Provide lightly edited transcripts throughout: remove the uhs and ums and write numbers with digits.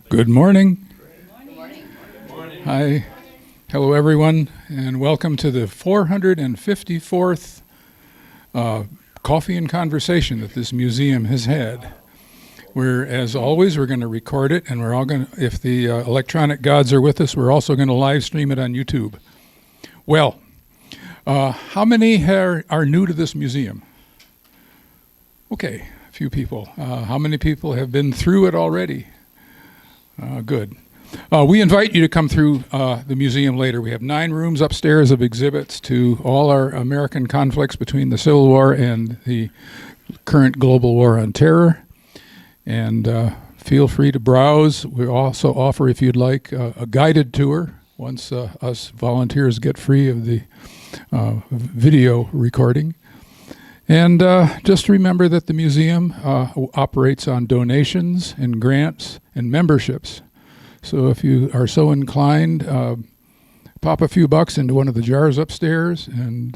Good morning. Good morning. Good morning. Hi. Hello, everyone, and welcome to the 454th Coffee and Conversation that this museum has had. As always, we're going to record it, and we're all going to, if the electronic gods are with us, we're also going to live stream it on YouTube. Well, how many are new to this museum? Okay, a few people. How many people have been through it already? Good. We invite you to come through the museum later. We have 9 rooms upstairs of exhibits to all our American conflicts between the Civil War and the current global war on terror. And feel free to browse. We also offer, if you'd like, a guided tour once us volunteers get free of the video recording. And just remember that the museum operates on donations and grants and memberships. So if you are so inclined, pop a few bucks into one of the jars upstairs. And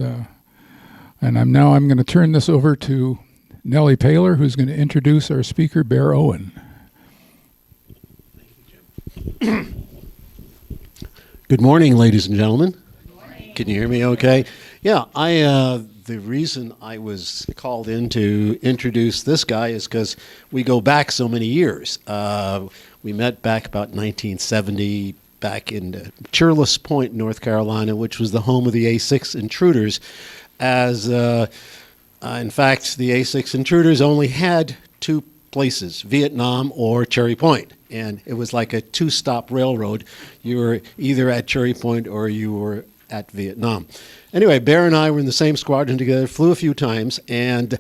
I'm going to turn this over to Nellie Paylor, who's going to introduce our speaker, Bear Owen. Thank you, Jim. Good morning, ladies and gentlemen. Good morning. Can you hear me okay? Yeah, the reason I was called in to introduce this guy is because we go back so many years. We met back about 1970, back in Cheerless Point, North Carolina, which was the home of the A-6 Intruders. In fact, the A-6 Intruders only had 2 places, Vietnam or Cherry Point. And it was like a 2-stop railroad. You were either at Cherry Point or you were at Vietnam. Anyway, Bear and I were in the same squadron together, flew a few times, and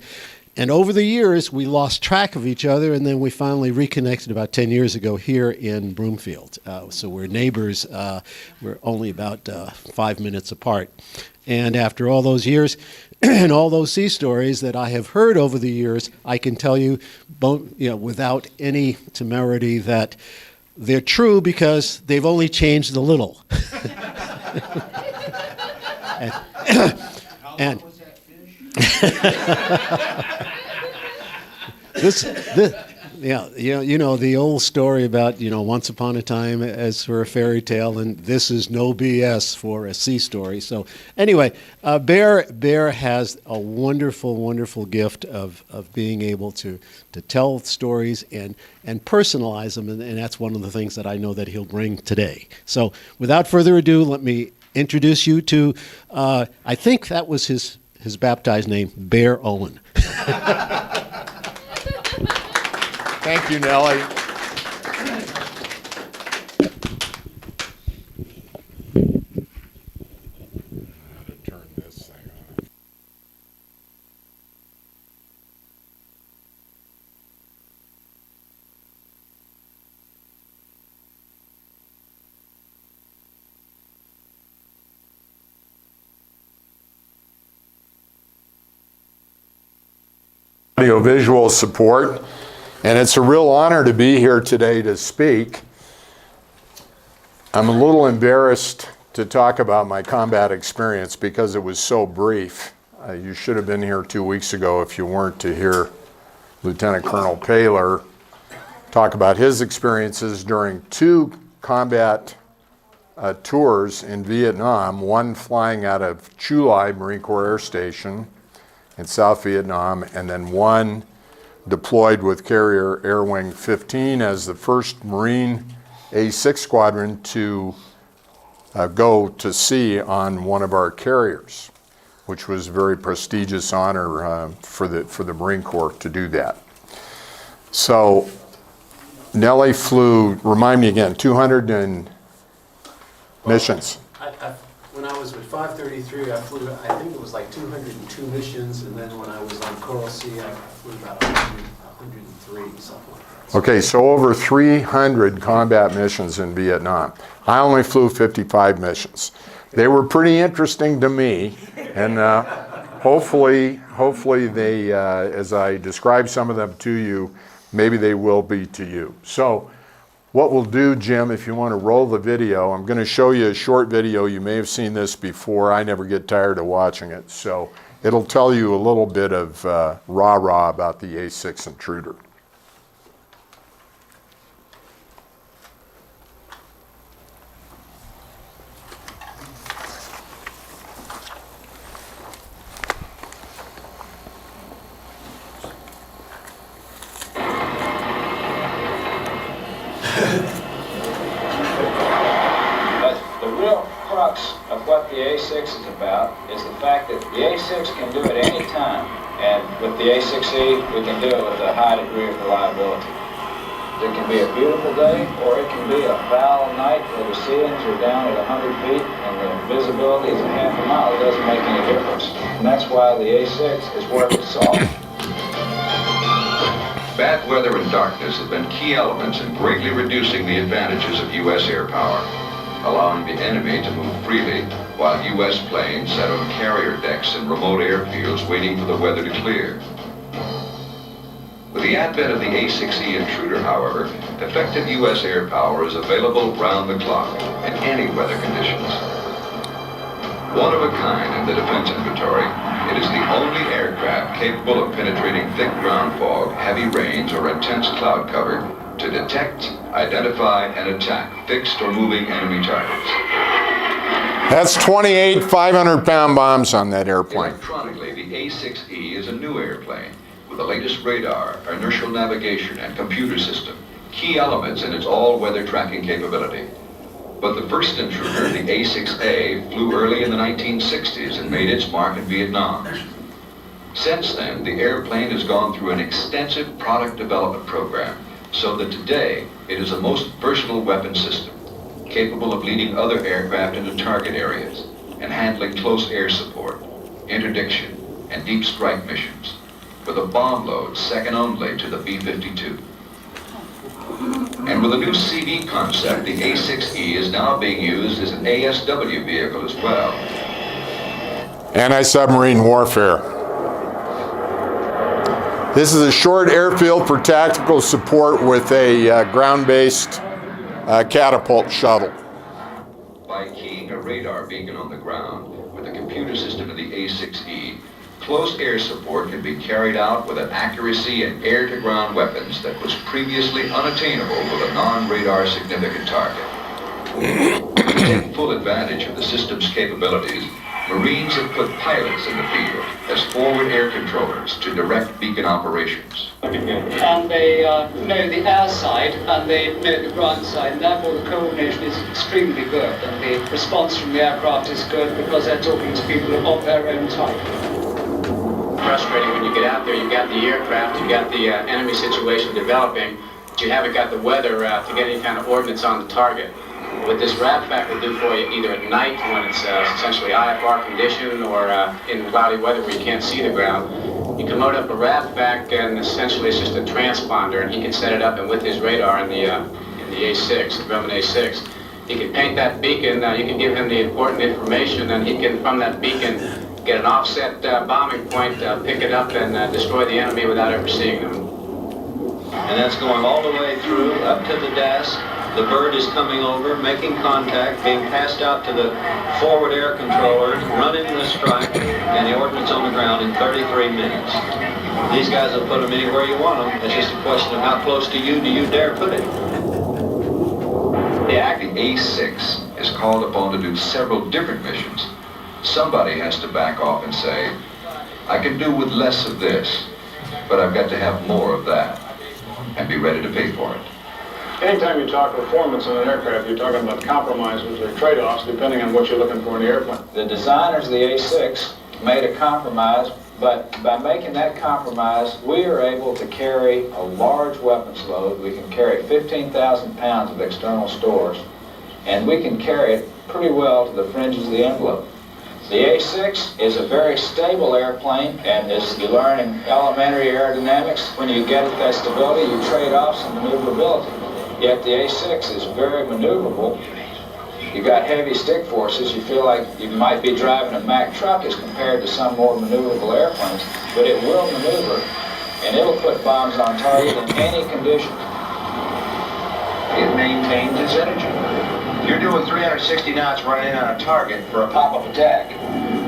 over the years we lost track of each other, and then we finally reconnected about 10 years ago here in Broomfield. So we're neighbors. We're only about 5 minutes apart. And after all those years and all those sea stories that I have heard over the years, I can tell you, without any temerity, that they're true because they've only changed a little. And was that fish? The old story about once upon a time as for a fairy tale, and this is no BS for a sea story. So anyway, Bear has a wonderful gift of being able to tell stories and personalize them, and that's one of the things that I know that he'll bring today. So without further ado, let me introduce you to, I think that was his baptized name, Bear Owen. Thank you, Nellie. Turn this thing on. Audiovisual support, and it's a real honor to be here today to speak. I'm a little embarrassed to talk about my combat experience because it was so brief. You should have been here 2 weeks ago if you weren't, to hear Lieutenant Colonel Paylor talk about his experiences during 2 combat tours in Vietnam, one flying out of Chu Lai Marine Corps Air Station in South Vietnam, and then one deployed with Carrier Air Wing 15 as the first Marine A-6 squadron to go to sea on one of our carriers, which was a very prestigious honor for the Marine Corps to do that. So Nellie flew, remind me again, 200 missions. When I was with 533, I flew, I think it was like 202 missions, and then when I was on Coral Sea, I flew about 103, something like that. Okay, so over 300 combat missions in Vietnam. I only flew 55 missions. They were pretty interesting to me, and hopefully they, as I describe some of them to you, maybe they will be to you. So what we'll do, Jim, if you want to roll the video, I'm going to show you a short video. You may have seen this before. I never get tired of watching it. So it'll tell you a little bit of rah-rah about the A-6 Intruder. the A-6 is about is the fact that the A-6 can do it any time, and with the A-6E, we can do it with a high degree of reliability. It can be a beautiful day, or it can be a foul night where the ceilings are down at 100 feet and the visibility is a half a mile. It doesn't make any difference, and that's why the A-6 is worth its salt. Bad weather and darkness have been key elements in greatly reducing the advantages of U.S. air power, allowing the enemy to move freely while U.S. planes sat on carrier decks and remote airfields waiting for the weather to clear. With the advent of the A-6E Intruder, however, effective U.S. air power is available round the clock in any weather conditions. One of a kind in the defense inventory, it is the only aircraft capable of penetrating thick ground fog, heavy rains, or intense cloud cover to detect, identify, and attack fixed or moving enemy targets. That's 28 500-pound bombs on that airplane. Electronically, the A-6E is a new airplane with the latest radar, inertial navigation, and computer system, key elements in its all-weather tracking capability. But the first Intruder, the A-6A, flew early in the 1960s and made its mark in Vietnam. Since then, the airplane has gone through an extensive product development program, so that today it is a most versatile weapon system, capable of leading other aircraft into target areas and handling close air support, interdiction, and deep strike missions, with a bomb load second only to the B-52. And with a new CD concept, the A-6E is now being used as an ASW vehicle as well. Anti-submarine warfare. This is a short airfield for tactical support with a ground-based catapult shuttle. By keying a radar beacon on the ground with the computer system of the A-6E, close air support can be carried out with an accuracy in air-to-ground weapons that was previously unattainable with a non-radar significant target. To take full advantage of the system's capabilities, Marines have put pilots in the field as forward air controllers to direct beacon operations. And they know the air side and they know the ground side, and therefore the coordination is extremely good, and the response from the aircraft is good because they're talking to people of their own type. Frustrating when you get out there, you've got the aircraft, you've got the enemy situation developing, but you haven't got the weather to get any kind of ordnance on the target. What this RAPFAC will do for you either at night when it's essentially IFR condition or in cloudy weather where you can't see the ground, you can load up a RAPFAC and essentially it's just a transponder, and he can set it up, and with his radar in the A-6, the Grumman A-6, he can paint that beacon, you can give him the important information, and he can, from that beacon, get an offset bombing point, pick it up and destroy the enemy without ever seeing them. And that's going all the way through, up to the desk. The bird is coming over, making contact, being passed out to the forward air controllers, running the strike, and the ordnance on the ground in 33 minutes. These guys will put them anywhere you want them. It's just a question of how close to you do you dare put it. The A-6 is called upon to do several different missions. Somebody has to back off and say, I can do with less of this, but I've got to have more of that, and be ready to pay for it. Anytime you talk performance on an aircraft, you're talking about compromises or trade-offs depending on what you're looking for in the airplane. The designers of the A-6 made a compromise, but by making that compromise, we are able to carry a large weapons load. We can carry 15,000 pounds of external stores, and we can carry it pretty well to the fringes of the envelope. The A-6 is a very stable airplane, and as you learn in elementary aerodynamics, when you get that stability, you trade off some maneuverability. Yet the A-6 is very maneuverable. You've got heavy stick forces. You feel like you might be driving a Mack truck as compared to some more maneuverable airplanes, but it will maneuver, and it'll put bombs on target in any condition. It maintains its energy. You're doing 360 knots running in on a target for a pop-up attack.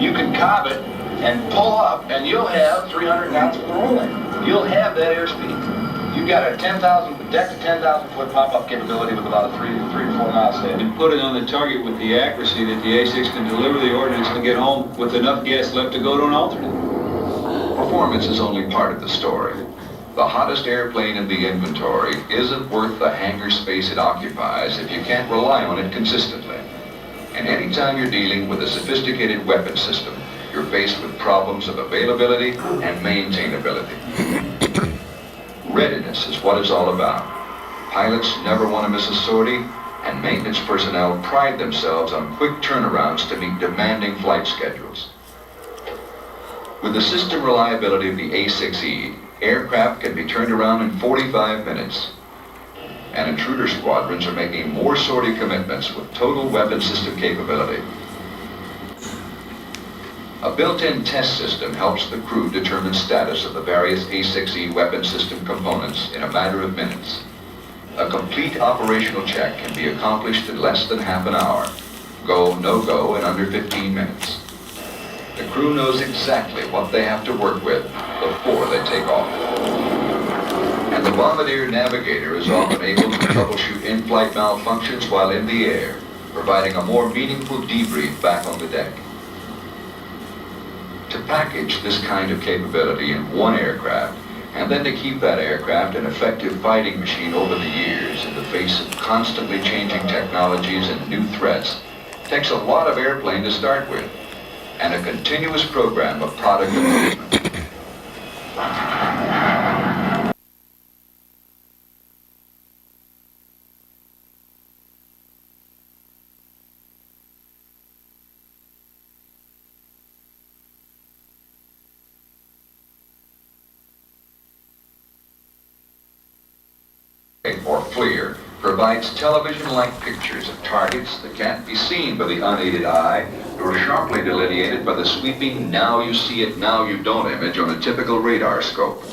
You can cob it and pull up, and you'll have 300 knots for the rolling. You'll have that airspeed. You've got a 10,000, deck to 10,000 foot pop-up capability with about a 3 to 4 miles ahead. And put it on the target with the accuracy that the A-6 can deliver the ordnance and get home with enough gas left to go to an alternate. Performance is only part of the story. The hottest airplane in the inventory isn't worth the hangar space it occupies if you can't rely on it consistently. And anytime you're dealing with a sophisticated weapon system, you're faced with problems of availability and maintainability. Readiness is what it's all about. Pilots never want to miss a sortie, and maintenance personnel pride themselves on quick turnarounds to meet demanding flight schedules. With the system reliability of the A-6E, aircraft can be turned around in 45 minutes. And intruder squadrons are making more sortie commitments with total weapon system capability. A built-in test system helps the crew determine status of the various A-6E weapon system components in a matter of minutes. A complete operational check can be accomplished in less than half an hour. Go, no-go in under 15 minutes. The crew knows exactly what they have to work with before they take off. And the bombardier navigator is often able to troubleshoot in-flight malfunctions while in the air, providing a more meaningful debrief back on the deck. To package this kind of capability in one aircraft, and then to keep that aircraft an effective fighting machine over the years in the face of constantly changing technologies and new threats, takes a lot of airplane to start with, and a continuous program of product improvement. Or FLIR provides television-like pictures of targets that can't be seen by the unaided eye, nor sharply delineated by the sweeping now you see it, now you don't image on a typical radar scope.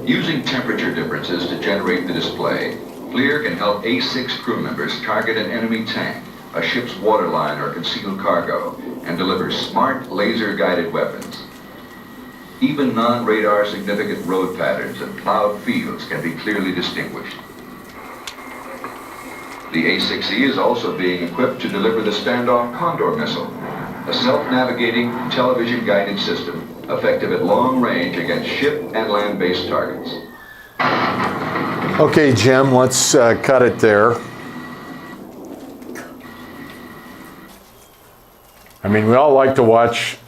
Using temperature differences to generate the display, FLIR can help A-6 crew members target an enemy tank, a ship's waterline or concealed cargo, and deliver smart laser-guided weapons. Even non-radar significant road patterns and plowed fields can be clearly distinguished. The A-6E is also being equipped to deliver the Standoff Condor missile, a self-navigating, television-guided system effective at long range against ship and land-based targets. Okay, Jim, let's cut it there. I mean, we all like to watch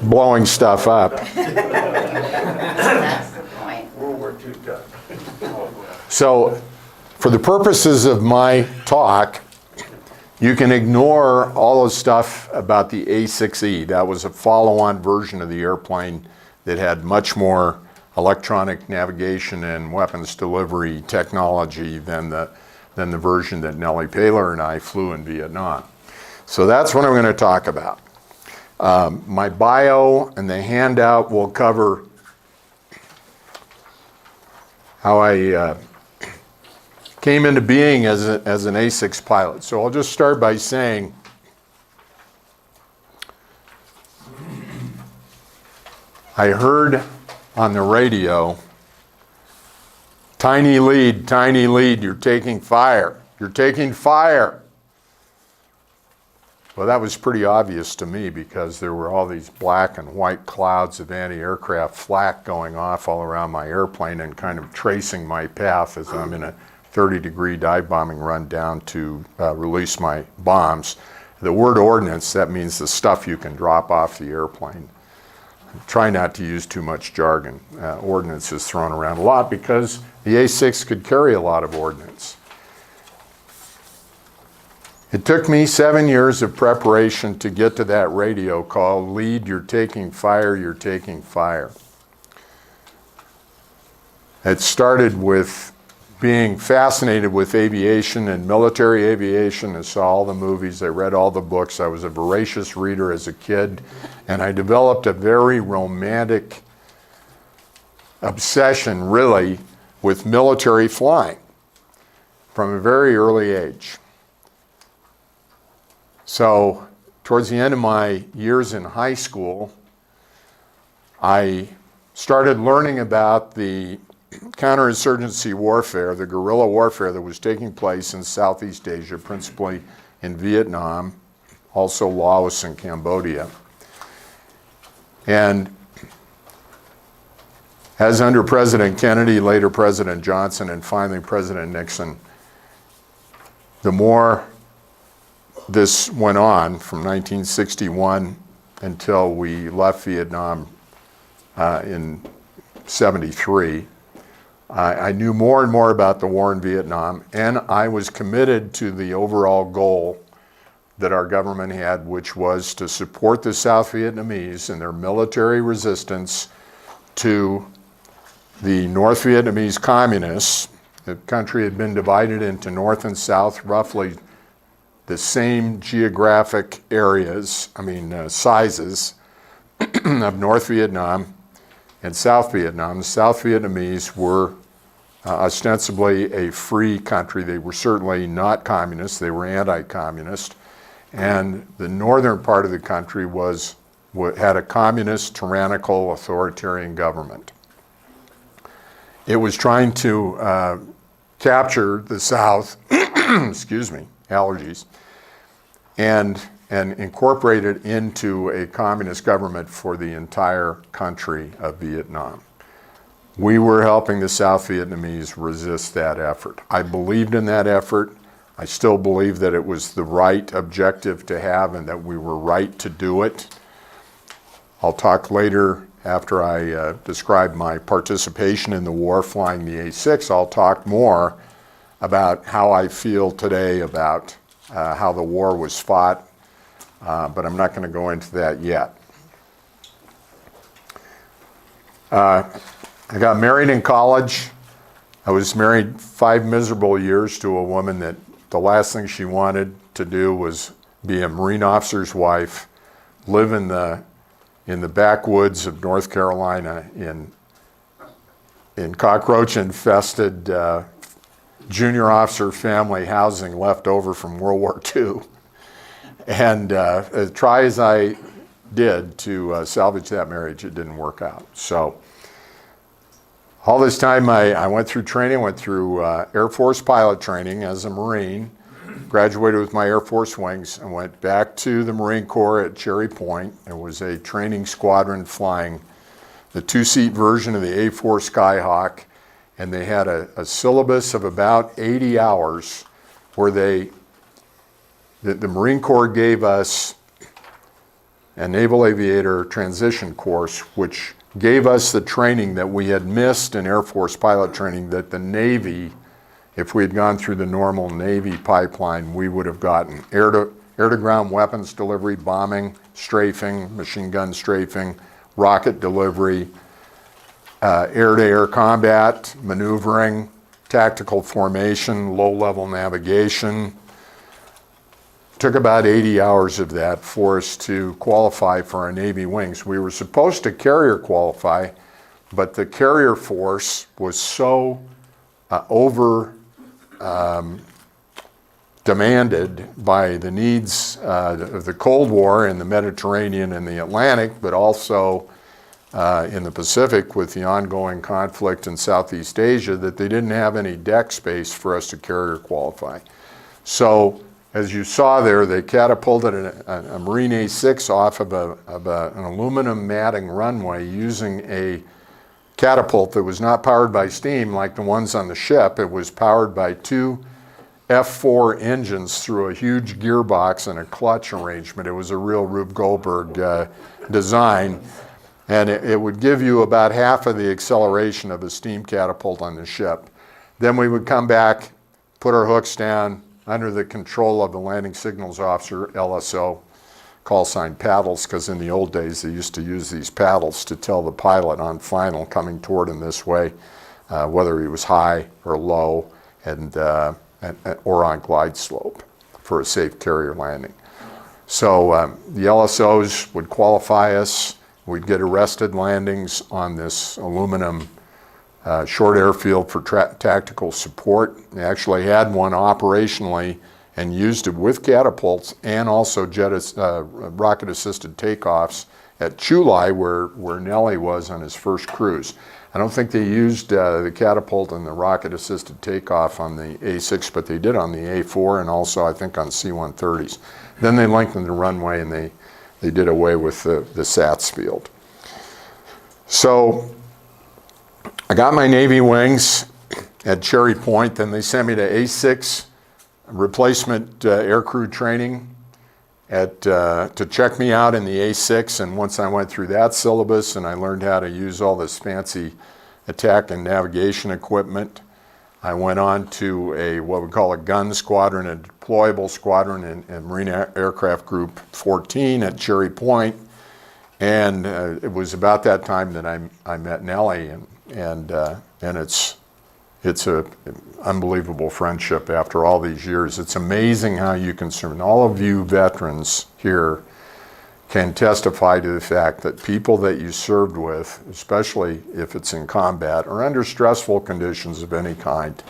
blowing stuff up. That's the point. So, for the purposes of my talk, you can ignore all the stuff about the A-6E. That was a follow-on version of the airplane that had much more electronic navigation and weapons delivery technology than the version that Nellie Paylor and I flew in Vietnam. So that's what I'm going to talk about. My bio and the handout will cover how I came into being as an A-6 pilot. So I'll just start by saying I heard on the radio, tiny lead, you're taking fire, you're taking fire. Well, that was pretty obvious to me because there were all these black and white clouds of anti-aircraft flak going off all around my airplane and kind of tracing my path as I'm in a 30-degree dive bombing run down to release my bombs. The word ordnance, that means the stuff you can drop off the airplane. Try not to use too much jargon. Ordnance is thrown around a lot because the A-6 could carry a lot of ordnance. It took me 7 years of preparation to get to that radio call, lead, you're taking fire, you're taking fire. It started with being fascinated with aviation and military aviation. I saw all the movies, I read all the books. I was a voracious reader as a kid, and I developed a very romantic obsession, really, with military flying from a very early age. So, towards the end of my years in high school, I started learning about the counterinsurgency warfare, the guerrilla warfare that was taking place in Southeast Asia, principally in Vietnam, also Laos and Cambodia. And as under President Kennedy, later President Johnson, and finally President Nixon, the more this went on from 1961 until we left Vietnam in 73. I knew more and more about the war in Vietnam, and I was committed to the overall goal that our government had, which was to support the South Vietnamese in their military resistance to the North Vietnamese communists. The country had been divided into North and South, roughly the same geographic areas, sizes of North Vietnam and South Vietnam. The South Vietnamese were ostensibly a free country. They were certainly not communist. They were anti-communist. And the northern part of the country had a communist, tyrannical, authoritarian government. It was trying to capture the South, excuse me, allergies, and incorporate it into a communist government for the entire country of Vietnam. We were helping the South Vietnamese resist that effort. I believed in that effort. I still believe that it was the right objective to have and that we were right to do it. I'll talk later after I describe my participation in the war flying the A-6. I'll talk more about how I feel today about how the war was fought, but I'm not going to go into that yet. I got married in college. I was married 5 miserable years to a woman that the last thing she wanted to do was be a Marine officer's wife, live in the backwoods of North Carolina in cockroach-infested junior officer family housing left over from World War II. And try as I did to salvage that marriage, it didn't work out. So all this time I went through training, went through Air Force pilot training as a Marine, graduated with my Air Force wings, and went back to the Marine Corps at Cherry Point. It was a training squadron flying the 2-seat version of the A-4 Skyhawk, and they had a syllabus of about 80 hours where the Marine Corps gave us a Naval Aviator transition course, which gave us the training that we had missed in Air Force pilot training that the Navy, if we had gone through the normal Navy pipeline, we would have gotten. Air-to-ground weapons delivery, bombing, strafing, machine gun strafing, rocket delivery, air-to-air combat, maneuvering, tactical formation, low-level navigation. Took about 80 hours of that for us to qualify for our Navy wings. We were supposed to carrier qualify, but the carrier force was so demanded by the needs of the Cold War in the Mediterranean and the Atlantic, but also in the Pacific with the ongoing conflict in Southeast Asia, that they didn't have any deck space for us to carrier qualify. So as you saw there, they catapulted a Marine A-6 off of an aluminum matting runway using a catapult that was not powered by steam like the ones on the ship. It was powered by 2 F4 engines through a huge gearbox and a clutch arrangement. It was a real Rube Goldberg design, and it would give you about half of the acceleration of a steam catapult on the ship. Then we would come back, put our hooks down, under the control of the landing signals officer, LSO, call sign paddles, because in the old days they used to use these paddles to tell the pilot on final coming toward him this way, whether he was high or low, or on glide slope for a safe carrier landing. So the LSOs would qualify us. We'd get arrested landings on this aluminum short airfield for tactical support. They actually had one operationally and used it with catapults and also rocket-assisted takeoffs at Chulai, where Nellie was on his first cruise. I don't think they used the catapult and the rocket-assisted takeoff on the A-6, but they did on the A-4 and also I think on C-130s. Then they lengthened the runway and they did away with the SATS field. So I got my Navy wings at Cherry Point, then they sent me to A-6 replacement aircrew training to check me out in the A-6, and once I went through that syllabus and I learned how to use all this fancy attack and navigation equipment, I went on to what we call a gun squadron, a deployable squadron in Marine Aircraft Group 14 at Cherry Point, and it was about that time that I met Nellie, and it's an unbelievable friendship after all these years. It's amazing how you can serve. And all of you veterans here can testify to the fact that people that you served with, especially if it's in combat or under stressful conditions of any kind,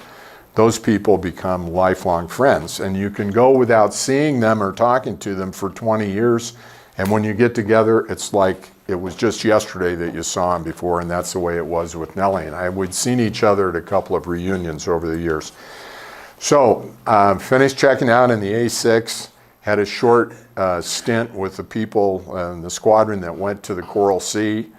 those people become lifelong friends. And you can go without seeing them or talking to them for 20 years, and when you get together, it's like it was just yesterday that you saw them before, and that's the way it was with Nellie and I. We'd seen each other at a couple of reunions over the years. So, finished checking out in the A-6, had a short stint with the people in the squadron that went to the Coral Sea,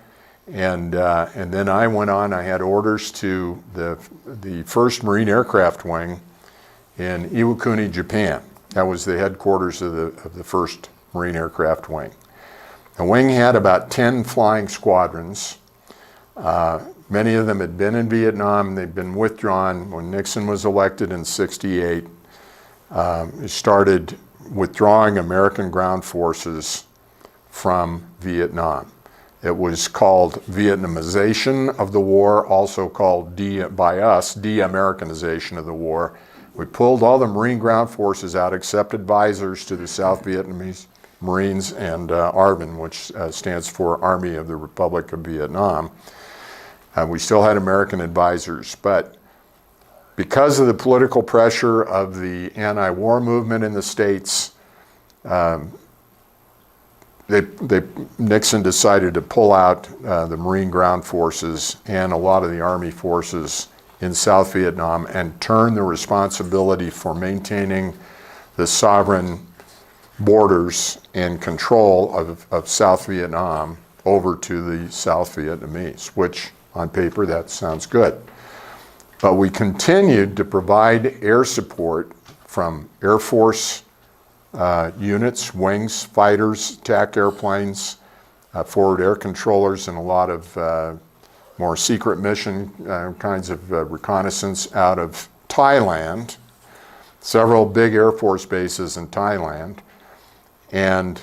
and then I went on. I had orders to the 1st Marine Aircraft Wing in Iwakuni, Japan. That was the headquarters of the 1st Marine Aircraft Wing. The wing had about 10 flying squadrons. Many of them had been in Vietnam. They'd been withdrawn when Nixon was elected in '68. It started withdrawing American ground forces from Vietnam. It was called Vietnamization of the war, also called by us, de-Americanization of the war. We pulled all the Marine ground forces out, except advisors to the South Vietnamese Marines and ARVN, which stands for Army of the Republic of Vietnam. We still had American advisors, but because of the political pressure of the anti-war movement in the States, Nixon decided to pull out the Marine ground forces and a lot of the Army forces in South Vietnam and turn the responsibility for maintaining the sovereign borders and control of South Vietnam over to the South Vietnamese, which on paper that sounds good. But we continued to provide air support from Air Force units, wings, fighters, attack airplanes, forward air controllers, and a lot of more secret mission kinds of reconnaissance out of Thailand, several big Air Force bases in Thailand, and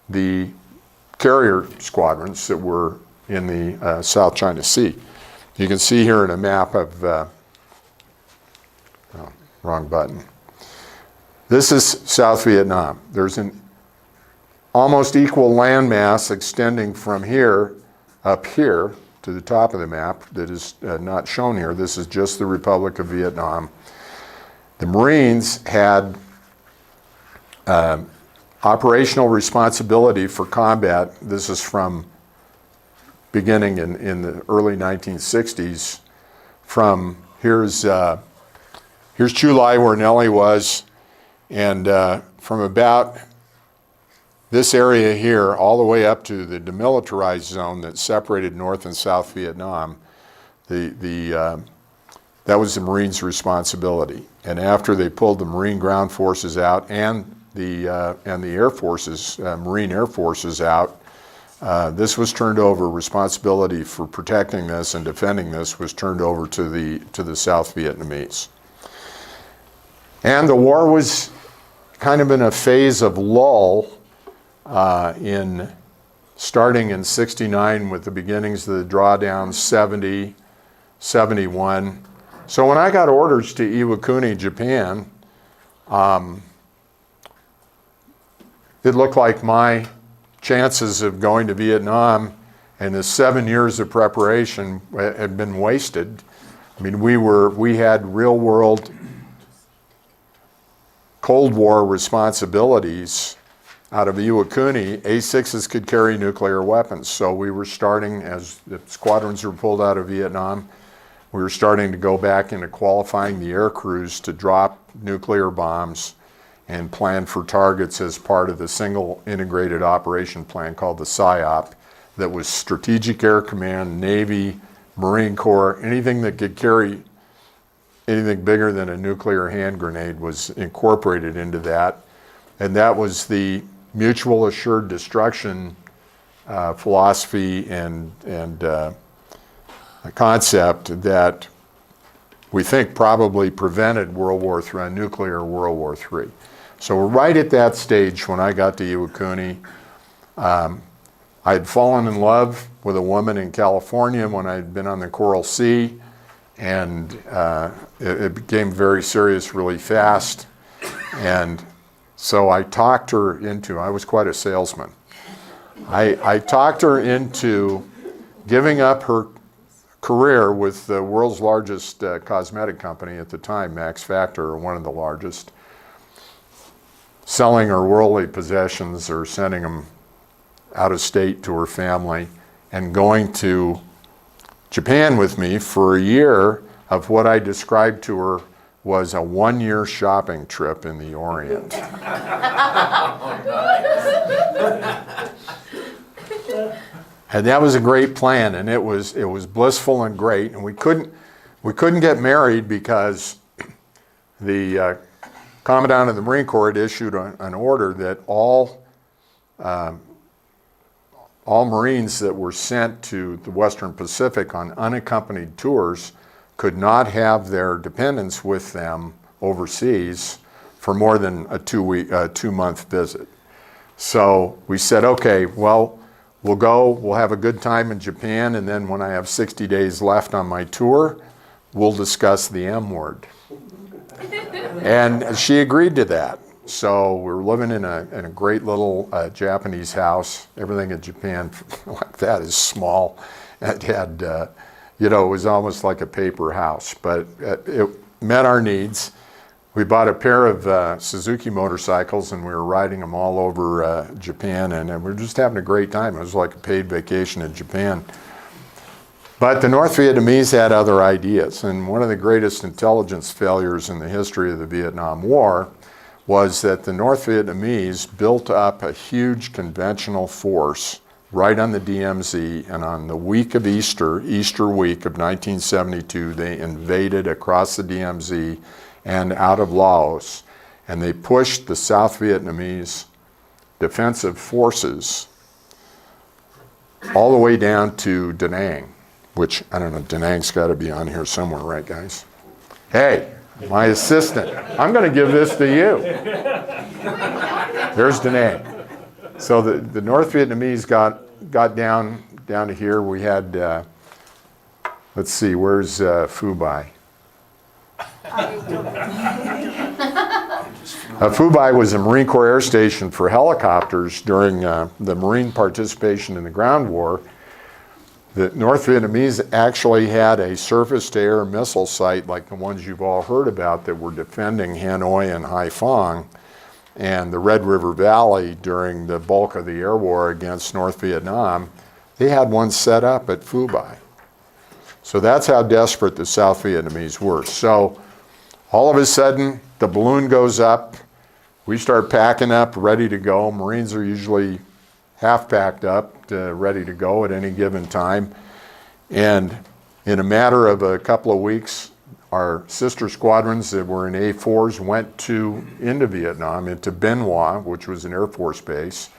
the carrier squadrons that were in the South China Sea. You can see here in a map of, wrong button. This is South Vietnam. There's an almost equal landmass extending from here up here to the top of the map that is not shown here. This is just the Republic of Vietnam. The Marines had operational responsibility for combat. This is from beginning in the early 1960s. From here's Chu Lai where Nellie was, and from about this area here all the way up to the demilitarized zone that separated North and South Vietnam, that was the Marines' responsibility. And after they pulled the Marine ground forces out and the Air Forces, Marine Air Forces out, this was turned over. Responsibility for protecting this and defending this was turned over to the South Vietnamese. And the war was kind of in a phase of lull starting in '69 with the beginnings of the drawdown, 70, 71. So when I got orders to Iwakuni, Japan, it looked like my chances of going to Vietnam and the 7 years of preparation had been wasted. I mean, we had real world Cold War responsibilities. Out of Iwakuni, A-6s could carry nuclear weapons. So we were starting, as the squadrons were pulled out of Vietnam, we were starting to go back into qualifying the air crews to drop nuclear bombs and plan for targets as part of the single integrated operation plan called the PSYOP that was Strategic Air Command, Navy, Marine Corps, anything that could carry anything bigger than a nuclear hand grenade was incorporated into that. And that was the mutual assured destruction philosophy and a concept that we think probably prevented World War III, nuclear World War III. So we're right at that stage when I got to Iwakuni. I had fallen in love with a woman in California when I'd been on the Coral Sea, and it became very serious really fast. And so I talked her into, I was quite a salesman. I talked her into giving up her career with the world's largest cosmetic company at the time, Max Factor, one of the largest, selling her worldly possessions or sending them out of state to her family, and going to Japan with me for a year of what I described to her was a 1-year shopping trip in the Orient. And that was a great plan, and it was blissful and great. And we couldn't get married because the Commandant of the Marine Corps had issued an order that all Marines that were sent to the Western Pacific on unaccompanied tours could not have their dependents with them overseas for more than a 2-month visit. So we said, okay, well, we'll go, we'll have a good time in Japan, and then when I have 60 days left on my tour, we'll discuss the M word. And she agreed to that. So we were living in a great little Japanese house. Everything in Japan like that is small. It had, it was almost like a paper house, but it met our needs. We bought a pair of Suzuki motorcycles, and we were riding them all over Japan, and we were just having a great time. It was like a paid vacation in Japan. But the North Vietnamese had other ideas, and one of the greatest intelligence failures in the history of the Vietnam War was that the North Vietnamese built up a huge conventional force right on the DMZ, and on the week of Easter week of 1972, they invaded across the DMZ and out of Laos, and they pushed the South Vietnamese defensive forces all the way down to Da Nang, which, I don't know, Da Nang's got to be on here somewhere, right, guys? Hey, my assistant, I'm going to give this to you. There's Da Nang. So the North Vietnamese got down to here. We had, let's see, where's Phu Bai? Phu Bai was a Marine Corps air station for helicopters during the Marine participation in the ground war. The North Vietnamese actually had a surface-to-air missile site like the ones you've all heard about that were defending Hanoi and Haiphong and the Red River Valley during the bulk of the air war against North Vietnam. They had one set up at Phu Bai. So that's how desperate the South Vietnamese were. So all of a sudden, the balloon goes up. We start packing up, ready to go. Marines are usually half packed up, ready to go at any given time. And in a matter of a couple of weeks, our sister squadrons that were in A4s went into Vietnam, into Bien Hoa, which was an Air Force base.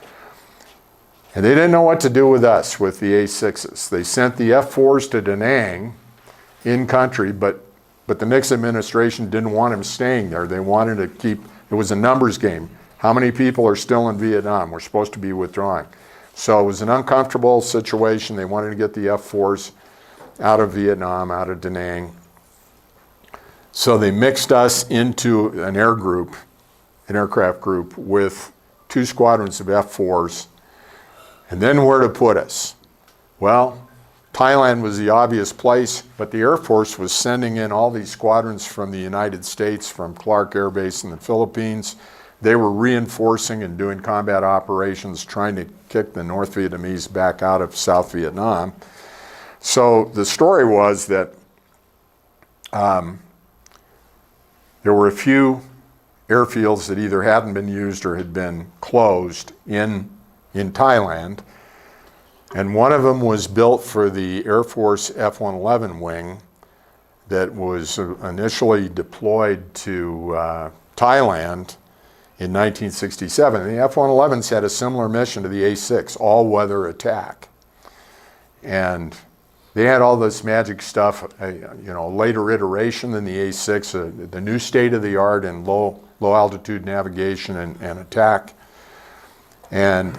And they didn't know what to do with us, with the A6s. They sent the F4s to Da Nang in country, but the Nixon administration didn't want them staying there. They wanted to keep, it was a numbers game. How many people are still in Vietnam? We're supposed to be withdrawing. So it was an uncomfortable situation. They wanted to get the F4s out of Vietnam, out of Da Nang. So they mixed us into an aircraft group with 2 squadrons of F4s. And then where to put us? Well, Thailand was the obvious place, but the Air Force was sending in all these squadrons from the United States, from Clark Air Base in the Philippines. They were reinforcing and doing combat operations, trying to kick the North Vietnamese back out of South Vietnam. So the story was that there were a few airfields that either hadn't been used or had been closed in Thailand. And one of them was built for the Air Force F-111 wing that was initially deployed to Thailand in 1967. The F-111s had a similar mission to the A-6, all-weather attack. And they had all this magic stuff, later iteration than the A-6, the new state-of-the-art in low-altitude navigation and attack. And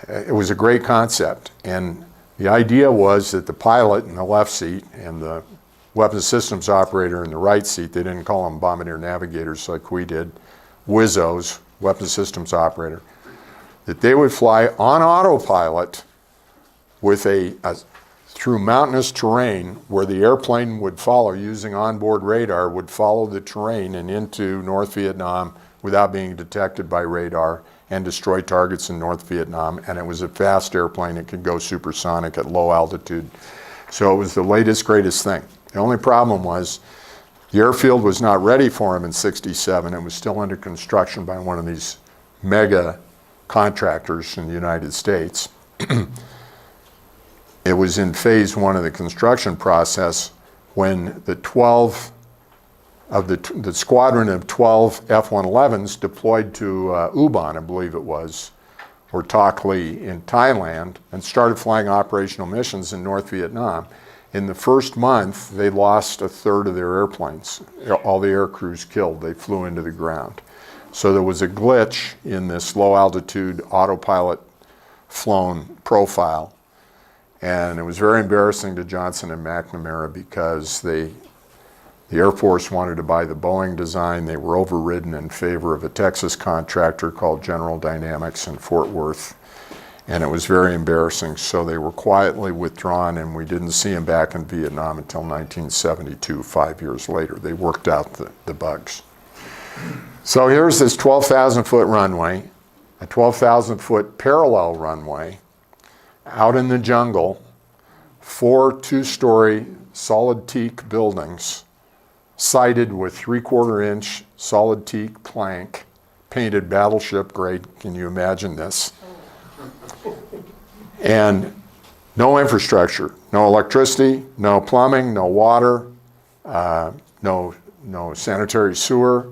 it was a great concept. And the idea was that the pilot in the left seat and the weapons systems operator in the right seat, they didn't call them bombardier navigators like we did, WISOs, weapons systems operator, that they would fly on autopilot with through mountainous terrain where the airplane would follow, using onboard radar, would follow the terrain and into North Vietnam without being detected by radar and destroy targets in North Vietnam. And it was a fast airplane. It could go supersonic at low altitude. So it was the latest, greatest thing. The only problem was the airfield was not ready for him in '67. It was still under construction by one of these mega contractors in the United States. It was in phase one of the construction process when the squadron of 12 F-111s deployed to Ubon, I believe it was, or Tak Lee in Thailand, and started flying operational missions in North Vietnam. In the first month, they lost a third of their airplanes. All the air crews killed. They flew into the ground. So there was a glitch in this low-altitude autopilot flown profile. And it was very embarrassing to Johnson and McNamara because the Air Force wanted to buy the Boeing design. They were overridden in favor of a Texas contractor called General Dynamics in Fort Worth. And it was very embarrassing. So they were quietly withdrawn, and we didn't see them back in Vietnam until 1972, 5 years later. They worked out the bugs. So here's this 12,000-foot runway, a 12,000-foot parallel runway, out in the jungle, 4 two-story solid teak buildings, sided with 3/4-inch solid teak plank, painted battleship grade. Can you imagine this? And no infrastructure, no electricity, no plumbing, no water, no sanitary sewer.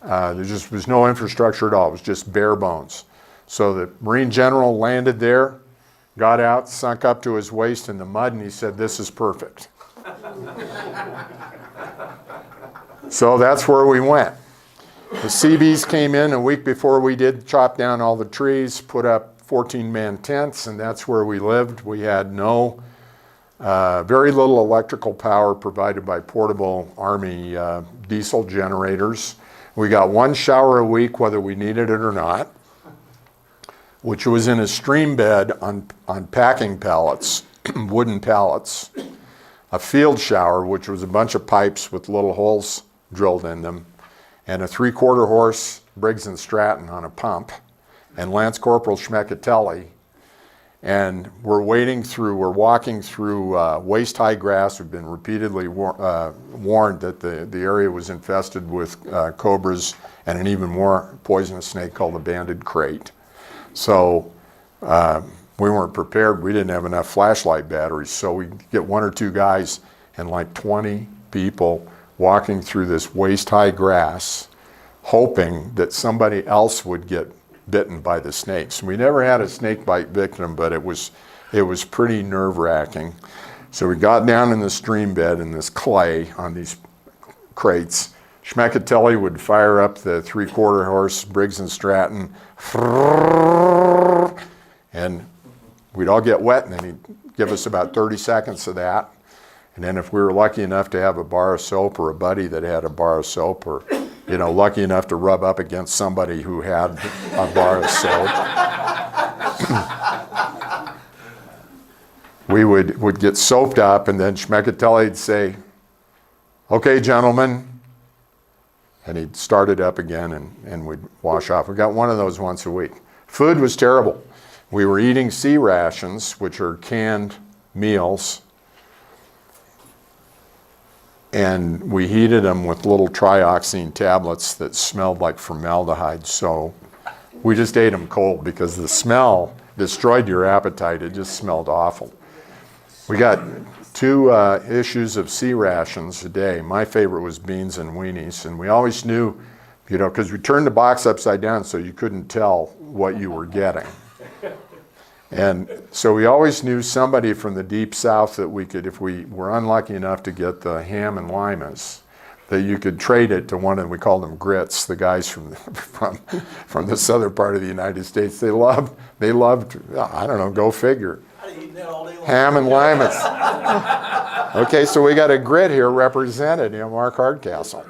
There just was no infrastructure at all. It was just bare bones. So the Marine General landed there, got out, sunk up to his waist in the mud, and he said, "This is perfect." So that's where we went. The Seabees came in a week before we did, chopped down all the trees, put up 14-man tents, and that's where we lived. We had very little electrical power provided by portable Army diesel generators. We got 1 shower a week, whether we needed it or not, which was in a stream bed on packing pallets, wooden pallets. A field shower, which was a bunch of pipes with little holes drilled in them, and a 3/4 horse Briggs & Stratton on a pump, and Lance Corporal Schmeckatelli. And we're walking through waist-high grass. We've been repeatedly warned that the area was infested with cobras and an even more poisonous snake called the banded crate. So we weren't prepared. We didn't have enough flashlight batteries. So we get 1 or 2 guys and like 20 people walking through this waist-high grass, hoping that somebody else would get bitten by the snakes. We never had a snake bite victim, but it was pretty nerve-wracking. So we got down in the stream bed in this clay on these crates. Schmeckatelli would fire up the 3/4 horse Briggs & Stratton, and we'd all get wet, and then he'd give us about 30 seconds of that. And then if we were lucky enough to have a bar of soap or a buddy that had a bar of soap, or lucky enough to rub up against somebody who had a bar of soap, we would get soaped up, and then Schmeckatelli'd say, "Okay, gentlemen," and he'd start it up again, and we'd wash off. We got one of those once a week. Food was terrible. We were eating sea rations, which are canned meals, and we heated them with little trioxine tablets that smelled like formaldehyde. So we just ate them cold because the smell destroyed your appetite. It just smelled awful. We got 2 issues of sea rations a day. My favorite was beans and weenies, and we always knew You know, because we turned the box upside down so you couldn't tell what you were getting. And so we always knew somebody from the deep south that we could, if we were unlucky enough to get the ham and limas, that you could trade it to one of, we called them grits, the guys from the southern part of the United States. They loved, I don't know, go figure. Ham and limas. Okay, so we got a grit here represented, you know, Mark Hardcastle.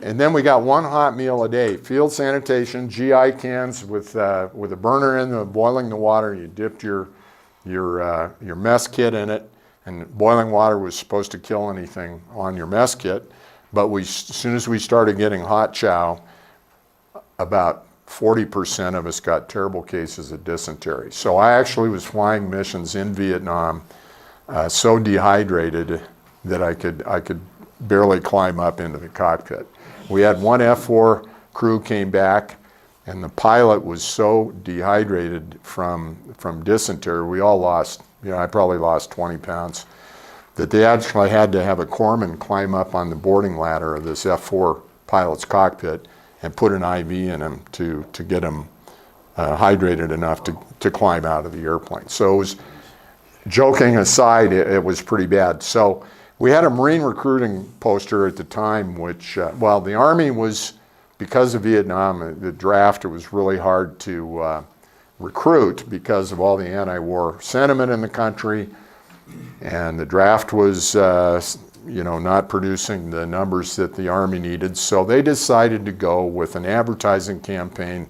And then we got one hot meal a day. Field sanitation, GI cans with a burner in them, boiling the water. You dipped your mess kit in it, and boiling water was supposed to kill anything on your mess kit. But as soon as we started getting hot chow, about 40% of us got terrible cases of dysentery. So I actually was flying missions in Vietnam, so dehydrated that I could barely climb up into the cockpit. We had one F-4 crew came back, and the pilot was so dehydrated from dysentery, we all lost, you know, I probably lost 20 pounds, that they actually had to have a corpsman climb up on the boarding ladder of this F-4 pilot's cockpit and put an IV in him to get him hydrated enough to climb out of the airplane. So it was, joking aside, it was pretty bad. So we had a Marine recruiting poster at the time, which, well, the Army was, because of Vietnam, the draft, it was really hard to recruit because of all the anti-war sentiment in the country, and the draft was, you know, not producing the numbers that the Army needed. So they decided to go with an advertising campaign,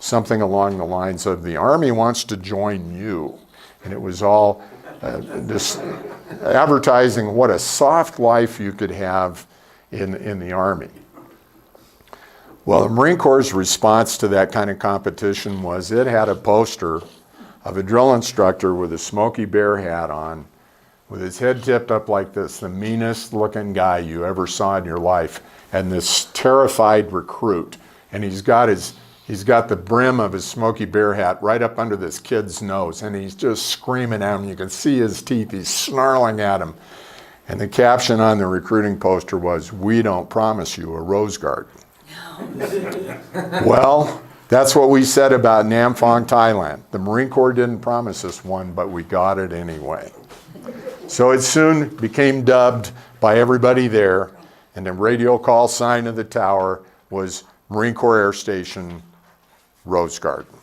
something along the lines of, the Army wants to join you. And it was all this advertising what a soft life you could have in the Army. Well, the Marine Corps' response to that kind of competition was it had a poster of a drill instructor with a Smokey Bear hat on, with his head tipped up like this, the meanest looking guy you ever saw in your life, and this terrified recruit. And he's got the brim of his Smokey Bear hat right up under this kid's nose, and he's just screaming at him. You can see his teeth, he's snarling at him. And the caption on the recruiting poster was, "We don't promise you a rose garden." Well, that's what we said about Nam Phuong, Thailand. The Marine Corps didn't promise us one, but we got it anyway. So it soon became dubbed by everybody there, and the radio call sign of the tower was Marine Corps Air Station, Rose Garden.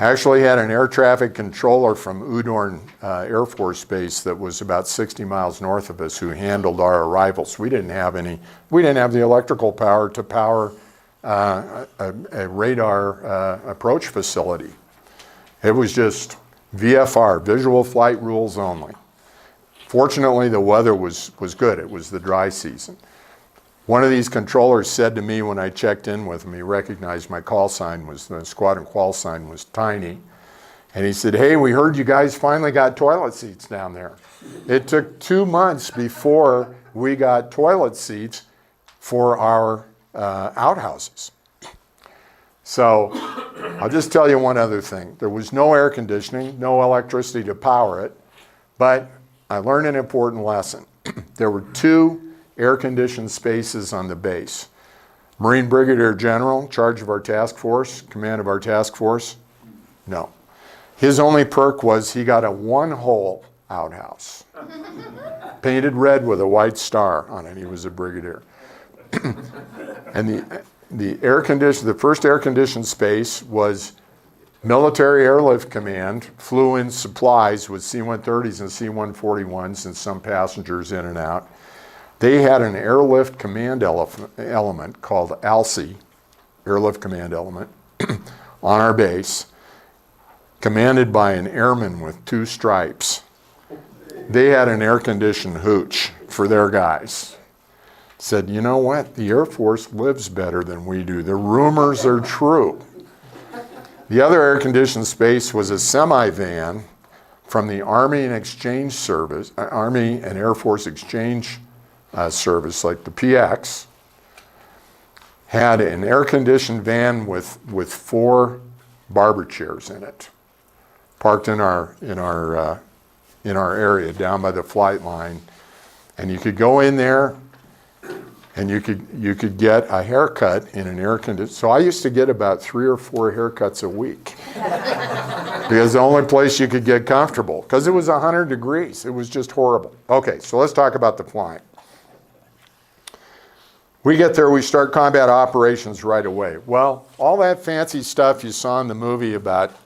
I actually had an air traffic controller from Udorn Air Force Base that was about 60 miles north of us who handled our arrivals. We didn't have the electrical power to power a radar approach facility. It was just VFR, visual flight rules only. Fortunately, the weather was good. It was the dry season. One of these controllers said to me when I checked in with him, he recognized my call sign the squadron call sign was tiny. And he said, "Hey, we heard you guys finally got toilet seats down there." It took 2 months before we got toilet seats for our outhouses. So I'll just tell you one other thing. There was no air conditioning, no electricity to power it, but I learned an important lesson. There were 2 air-conditioned spaces on the base. Marine Brigadier General, in charge of our task force, command of our task force, no. His only perk was he got a 1-hole outhouse, painted red with a white star on it. He was a brigadier. And the first air-conditioned space was Military Airlift Command flew in supplies with C-130s and C-141s and some passengers in and out. They had an airlift command element called ALSI, Airlift Command Element, on our base, commanded by an airman with 2 stripes. They had an air-conditioned hooch for their guys. Said, you know what? The Air Force lives better than we do. The rumors are true. The other air-conditioned space was a semi-van from the Army and Exchange Service, Army and Air Force Exchange Service, like the PX, had an air-conditioned van with 4 barber chairs in it, parked in our area down by the flight line, and you could go in there And you could get a haircut in an air conditioner. So I used to get about 3 or 4 haircuts a week because the only place you could get comfortable, because it was 100 degrees. It was just horrible. Okay, so let's talk about the flying. We get there, we start combat operations right away. Well, all that fancy stuff you saw in the movie about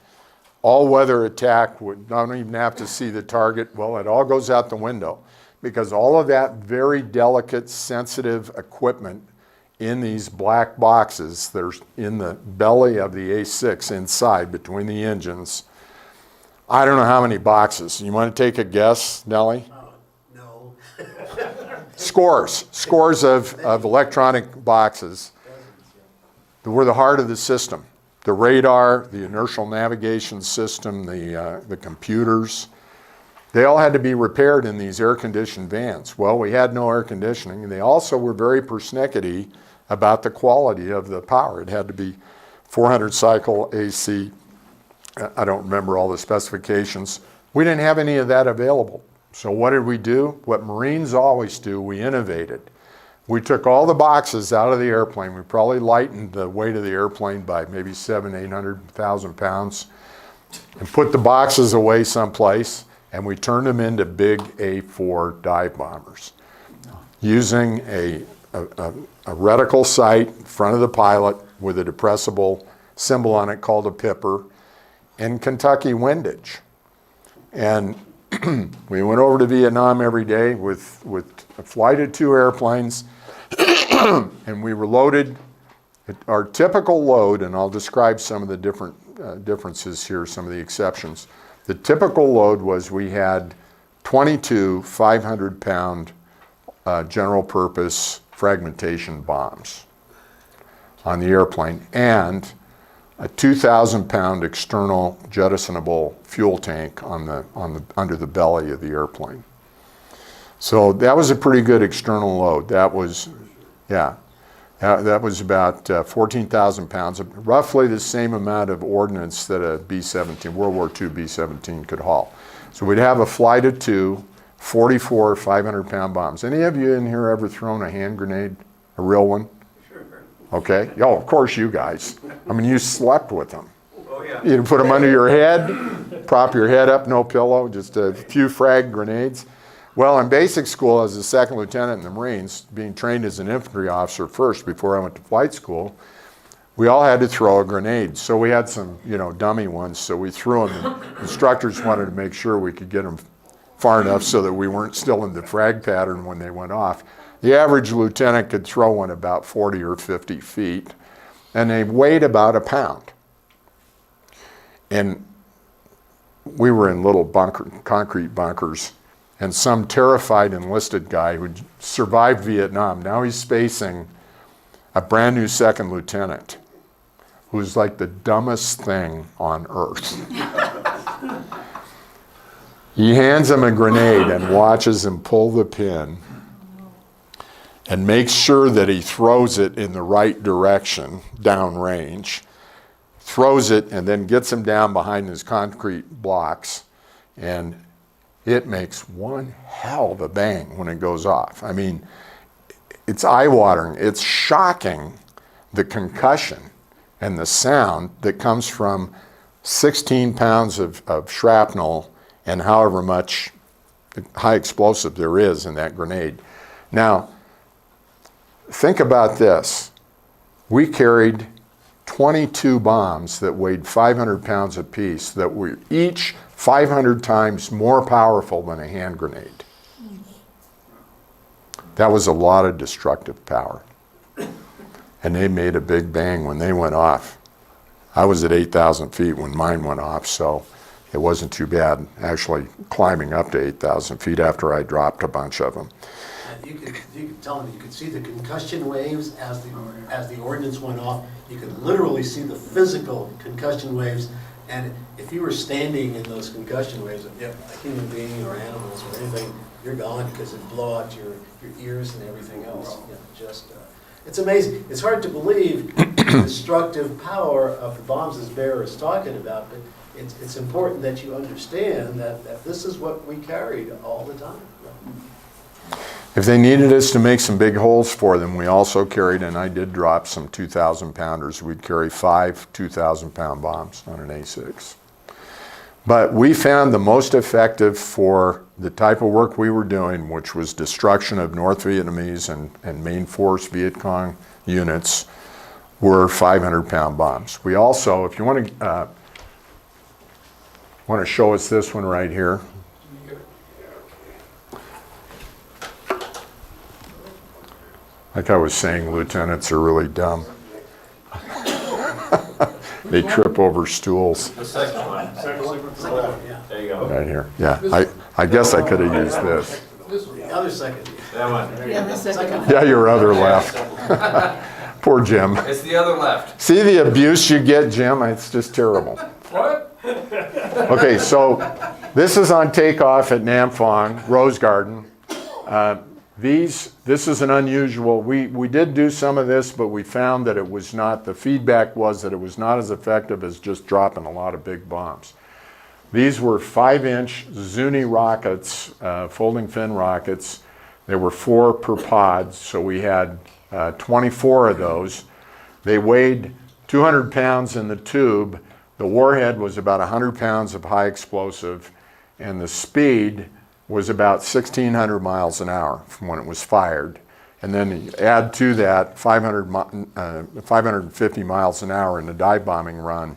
all-weather attack, don't even have to see the target, well, it all goes out the window. Because all of that very delicate, sensitive equipment in these black boxes, there's in the belly of the A-6 inside between the engines. I don't know how many boxes. You want to take a guess, Nellie? No. Scores of electronic boxes that were the heart of the system. The radar, the inertial navigation system, the computers. They all had to be repaired in these air-conditioned vans. Well, we had no air conditioning, and they also were very persnickety about the quality of the power. It had to be 400 cycle AC. I don't remember all the specifications. We didn't have any of that available. So what did we do? What Marines always do, we innovated. We took all the boxes out of the airplane. We probably lightened the weight of the airplane by maybe 800,000 pounds, and put the boxes away someplace. And we turned them into big A4 dive bombers using a reticle sight in front of the pilot with a depressible symbol on it called a pipper and Kentucky windage. And we went over to Vietnam every day with a flight of 2 airplanes, and we were loaded. Our typical load, and I'll describe some of the differences here, some of the exceptions. The typical load was we had 22 500-pound general purpose fragmentation bombs on the airplane and a 2,000-pound external jettisonable fuel tank under the belly of the airplane. So that was a pretty good external load. That was about 14,000 pounds, roughly the same amount of ordnance that a B-17, World War II B-17 could haul. So we'd have a flight of 2, 44 500-pound bombs. Any of you in here ever thrown a hand grenade, a real one? Sure. Okay. Oh, of course you guys. I mean, you slept with them. Oh, yeah. You'd put them under your head, prop your head up, no pillow, just a few frag grenades. Well, in basic school, as a second lieutenant in the Marines, being trained as an infantry officer first before I went to flight school, we all had to throw a grenade. So we had some, dummy ones, so we threw them. And instructors wanted to make sure we could get them far enough so that we weren't still in the frag pattern when they went off. The average lieutenant could throw one about 40 or 50 feet, and they weighed about a pound. And we were in little concrete bunkers. And some terrified enlisted guy who survived Vietnam, now he's facing a brand new second lieutenant who's like the dumbest thing on earth. He hands him a grenade and watches him pull the pin and makes sure that he throws it in the right direction, downrange, throws it and then gets him down behind his concrete blocks, and it makes one hell of a bang when it goes off. I mean, it's eye-watering. It's shocking, the concussion and the sound that comes from 16 pounds of shrapnel and however much high explosive there is in that grenade. Now, think about this. We carried 22 bombs that weighed 500 pounds apiece that were each 500 times more powerful than a hand grenade. That was a lot of destructive power. And they made a big bang when they went off. I was at 8,000 feet when mine went off, so it wasn't too bad actually climbing up to 8,000 feet after I dropped a bunch of them. You could tell them, you could see the concussion waves as the ordnance went off. You could literally see the physical concussion waves. And if you were standing in those concussion waves, a human being or animals or anything, you're gone because it blow out your ears and everything else. It's amazing. It's hard to believe the destructive power of the bombs as Bear is talking about, but it's important that you understand that this is what we carried all the time. If they needed us to make some big holes for them, we also carried, and I did drop some 2,000 pounders. We'd carry 5 2,000 pound bombs on an A6. But we found the most effective for the type of work we were doing, which was destruction of North Vietnamese and main force Viet Cong units, were 500 pound bombs. We also, if you want to show us this one right here. Like I was saying, lieutenants are really dumb. They trip over stools. The second one. There you go. Right here. Yeah, I guess I could have used this. The other second. That one. Yeah, the second. Yeah, your other left. Poor Jim. It's the other left. See the abuse you get, Jim? It's just terrible. What? Okay, so this is on takeoff at Nam Phuong, Rose Garden. This is an unusual, we did do some of this, but we found that it was not, the feedback was that it was not as effective as just dropping a lot of big bombs. These were 5-inch Zuni rockets, folding fin rockets. There were 4 per pod, so we had 24 of those. They weighed 200 pounds in the tube. The warhead was about 100 pounds of high explosive, and the speed was about 1,600 miles an hour from when it was fired. And then add to that 550 miles an hour in the dive bombing run,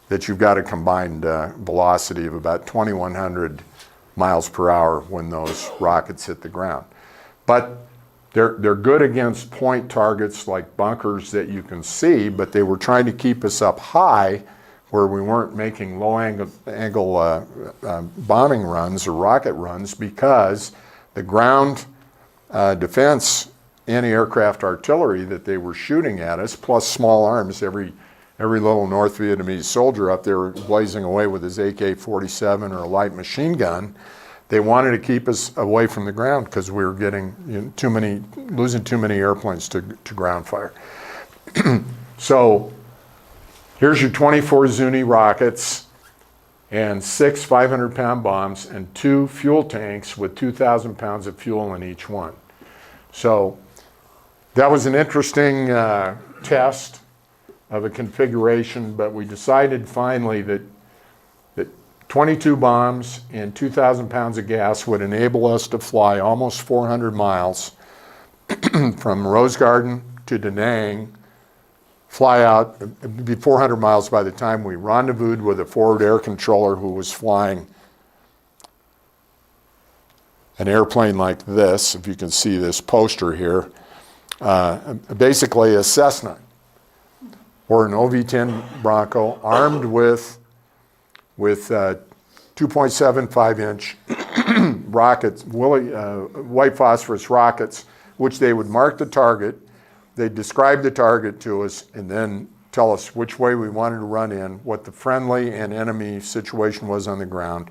that you've got a combined velocity of about 2,100 miles per hour when those rockets hit the ground. But they're good against point targets like bunkers that you can see, but they were trying to keep us up high where we weren't making low angle bombing runs or rocket runs, because the ground defense anti-aircraft artillery that they were shooting at us, plus small arms, every little North Vietnamese soldier up there blazing away with his AK-47 or a light machine gun, they wanted to keep us away from the ground because we were getting losing too many airplanes to ground fire. So here's your 24 Zuni rockets and 6 500-pound bombs and 2 fuel tanks with 2,000 pounds of fuel in each one. So that was an interesting test of a configuration, but we decided finally that 22 bombs and 2,000 pounds of gas would enable us to fly almost 400 miles from Rose Garden to Da Nang, fly out, it'd be 400 miles by the time we rendezvoused with a forward air controller who was flying an airplane like this, if you can see this poster here, basically a Cessna or an OV-10 Bronco armed with 2.75-inch rockets, white phosphorus rockets, which they would mark the target. They'd describe the target to us and then tell us which way we wanted to run in, what the friendly and enemy situation was on the ground.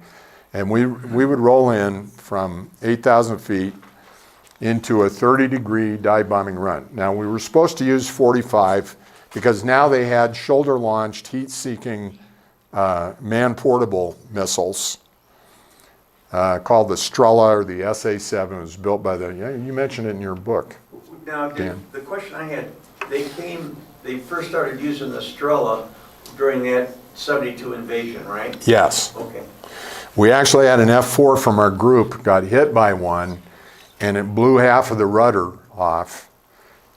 And we would roll in from 8,000 feet into a 30-degree dive bombing run. Now, we were supposed to use 45 because now they had shoulder-launched, heat-seeking, man-portable missiles called the Strela or the SA-7. It was built by you mentioned it in your book. Now, Dan. the question I had, they first started using the Strela during that 72 invasion, right? Yes. Okay. We actually had an F-4 from our group, got hit by one, and it blew half of the rudder off,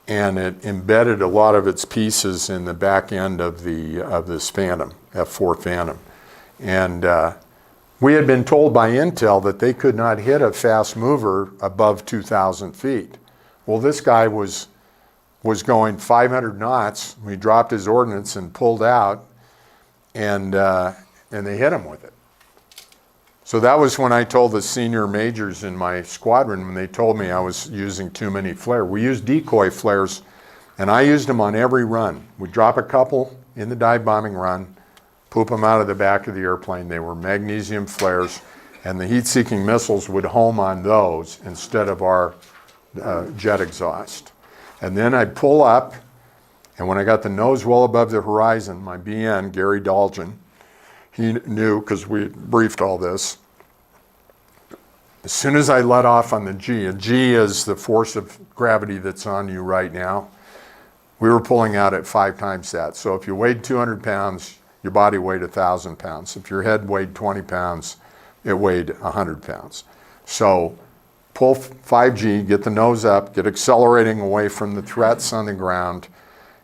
and it embedded a lot of its pieces in the back end of this Phantom, F-4 Phantom. And we had been told by Intel that they could not hit a fast mover above 2,000 feet. Well, this guy was going 500 knots. We dropped his ordnance and pulled out, and they hit him with it. So that was when I told the senior majors in my squadron, when they told me I was using too many flares. We used decoy flares, and I used them on every run. We'd drop a couple in the dive bombing run, poop them out of the back of the airplane. They were magnesium flares, and the heat-seeking missiles would home on those instead of our jet exhaust. And then I'd pull up, and when I got the nose well above the horizon, my BN, Gary Dalgen, he knew because we briefed all this, as soon as I let off on the G, a G is the force of gravity that's on you right now, we were pulling out at 5 times that. So if you weighed 200 pounds, your body weighed 1,000 pounds. If your head weighed 20 pounds, it weighed 100 pounds. So pull 5G, get the nose up, get accelerating away from the threats on the ground,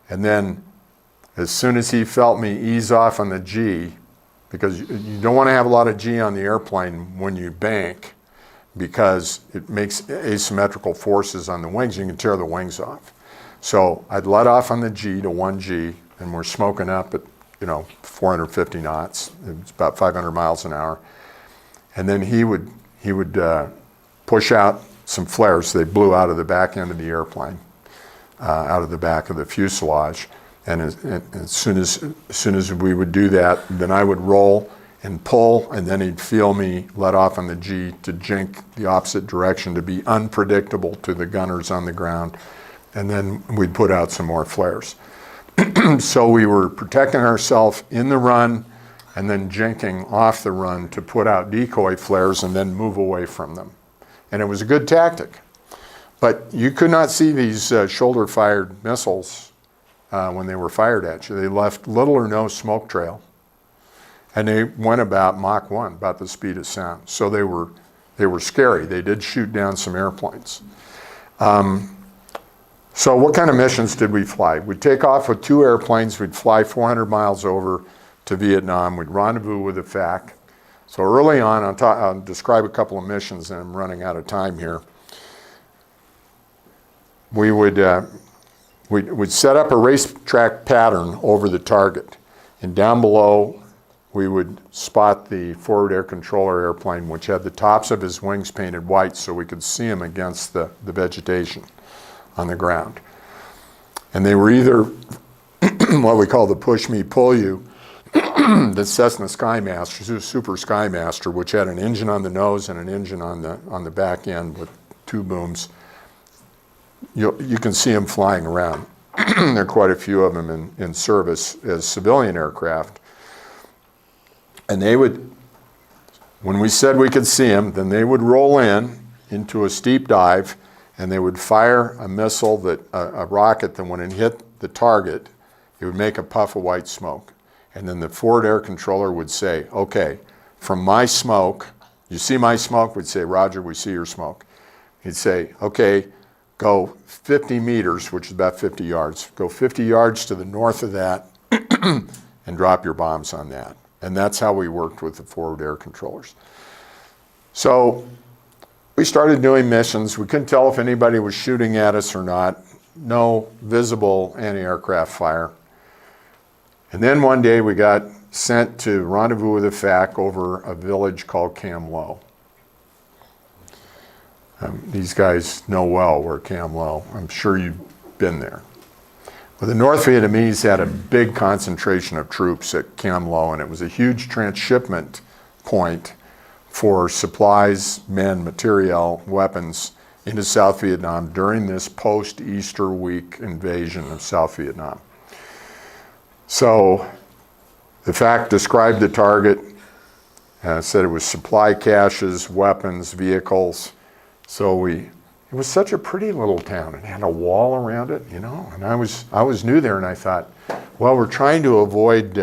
and then as soon as he felt me ease off on the G, because you don't want to have a lot of G on the airplane when you bank, because it makes asymmetrical forces on the wings. You can tear the wings off. So I'd let off on the G to 1G, and we're smoking up at 450 knots. It's about 500 miles an hour. And then he would push out some flares. They blew out of the back end of the airplane, out of the back of the fuselage. And as soon as we would do that, then I would roll and pull, and then he'd feel me let off on the G to jink the opposite direction to be unpredictable to the gunners on the ground. And then we'd put out some more flares. So we were protecting ourselves in the run and then jinking off the run to put out decoy flares and then move away from them. And it was a good tactic. But you could not see these shoulder-fired missiles when they were fired at you. They left little or no smoke trail. And they went about Mach 1, about the speed of sound. So they were scary. They did shoot down some airplanes. So what kind of missions did we fly? We'd take off with 2 airplanes. We'd fly 400 miles over to Vietnam. We'd rendezvous with a FAC. So early on, I'll describe a couple of missions, and I'm running out of time here. We would we'd set up a racetrack pattern over the target. And down below, we would spot the forward air controller airplane, which had the tops of his wings painted white so we could see him against the vegetation on the ground. And they were either what we call the push me, pull you, the Cessna Skymaster, Super Skymaster, which had an engine on the nose and an engine on the back end with 2 booms. You can see them flying around. There are quite a few of them in service as civilian aircraft. And they would, when we said we could see them, then they would roll into a steep dive, and they would fire a missile, a rocket that when it hit the target, it would make a puff of white smoke. And then the forward air controller would say, okay, from my smoke, you see my smoke? We'd say, Roger, we see your smoke. He'd say, okay, go 50 meters, which is about 50 yards. Go 50 yards to the north of that and drop your bombs on that. And that's how we worked with the forward air controllers. So we started doing missions. We couldn't tell if anybody was shooting at us or not. No visible anti-aircraft fire. And then one day we got sent to rendezvous with a FAC over a village called Cam Lo. These guys know well where Cam Lo. I'm sure you've been there. Well, the North Vietnamese had a big concentration of troops at Cam Lo, and it was a huge transshipment point for supplies, men, materiel, weapons into South Vietnam during this post-Easter week invasion of South Vietnam. So the FAC described the target, said it was supply caches, weapons, vehicles. So it was such a pretty little town. It had a wall around it, and I was new there, and I thought, well, we're trying to avoid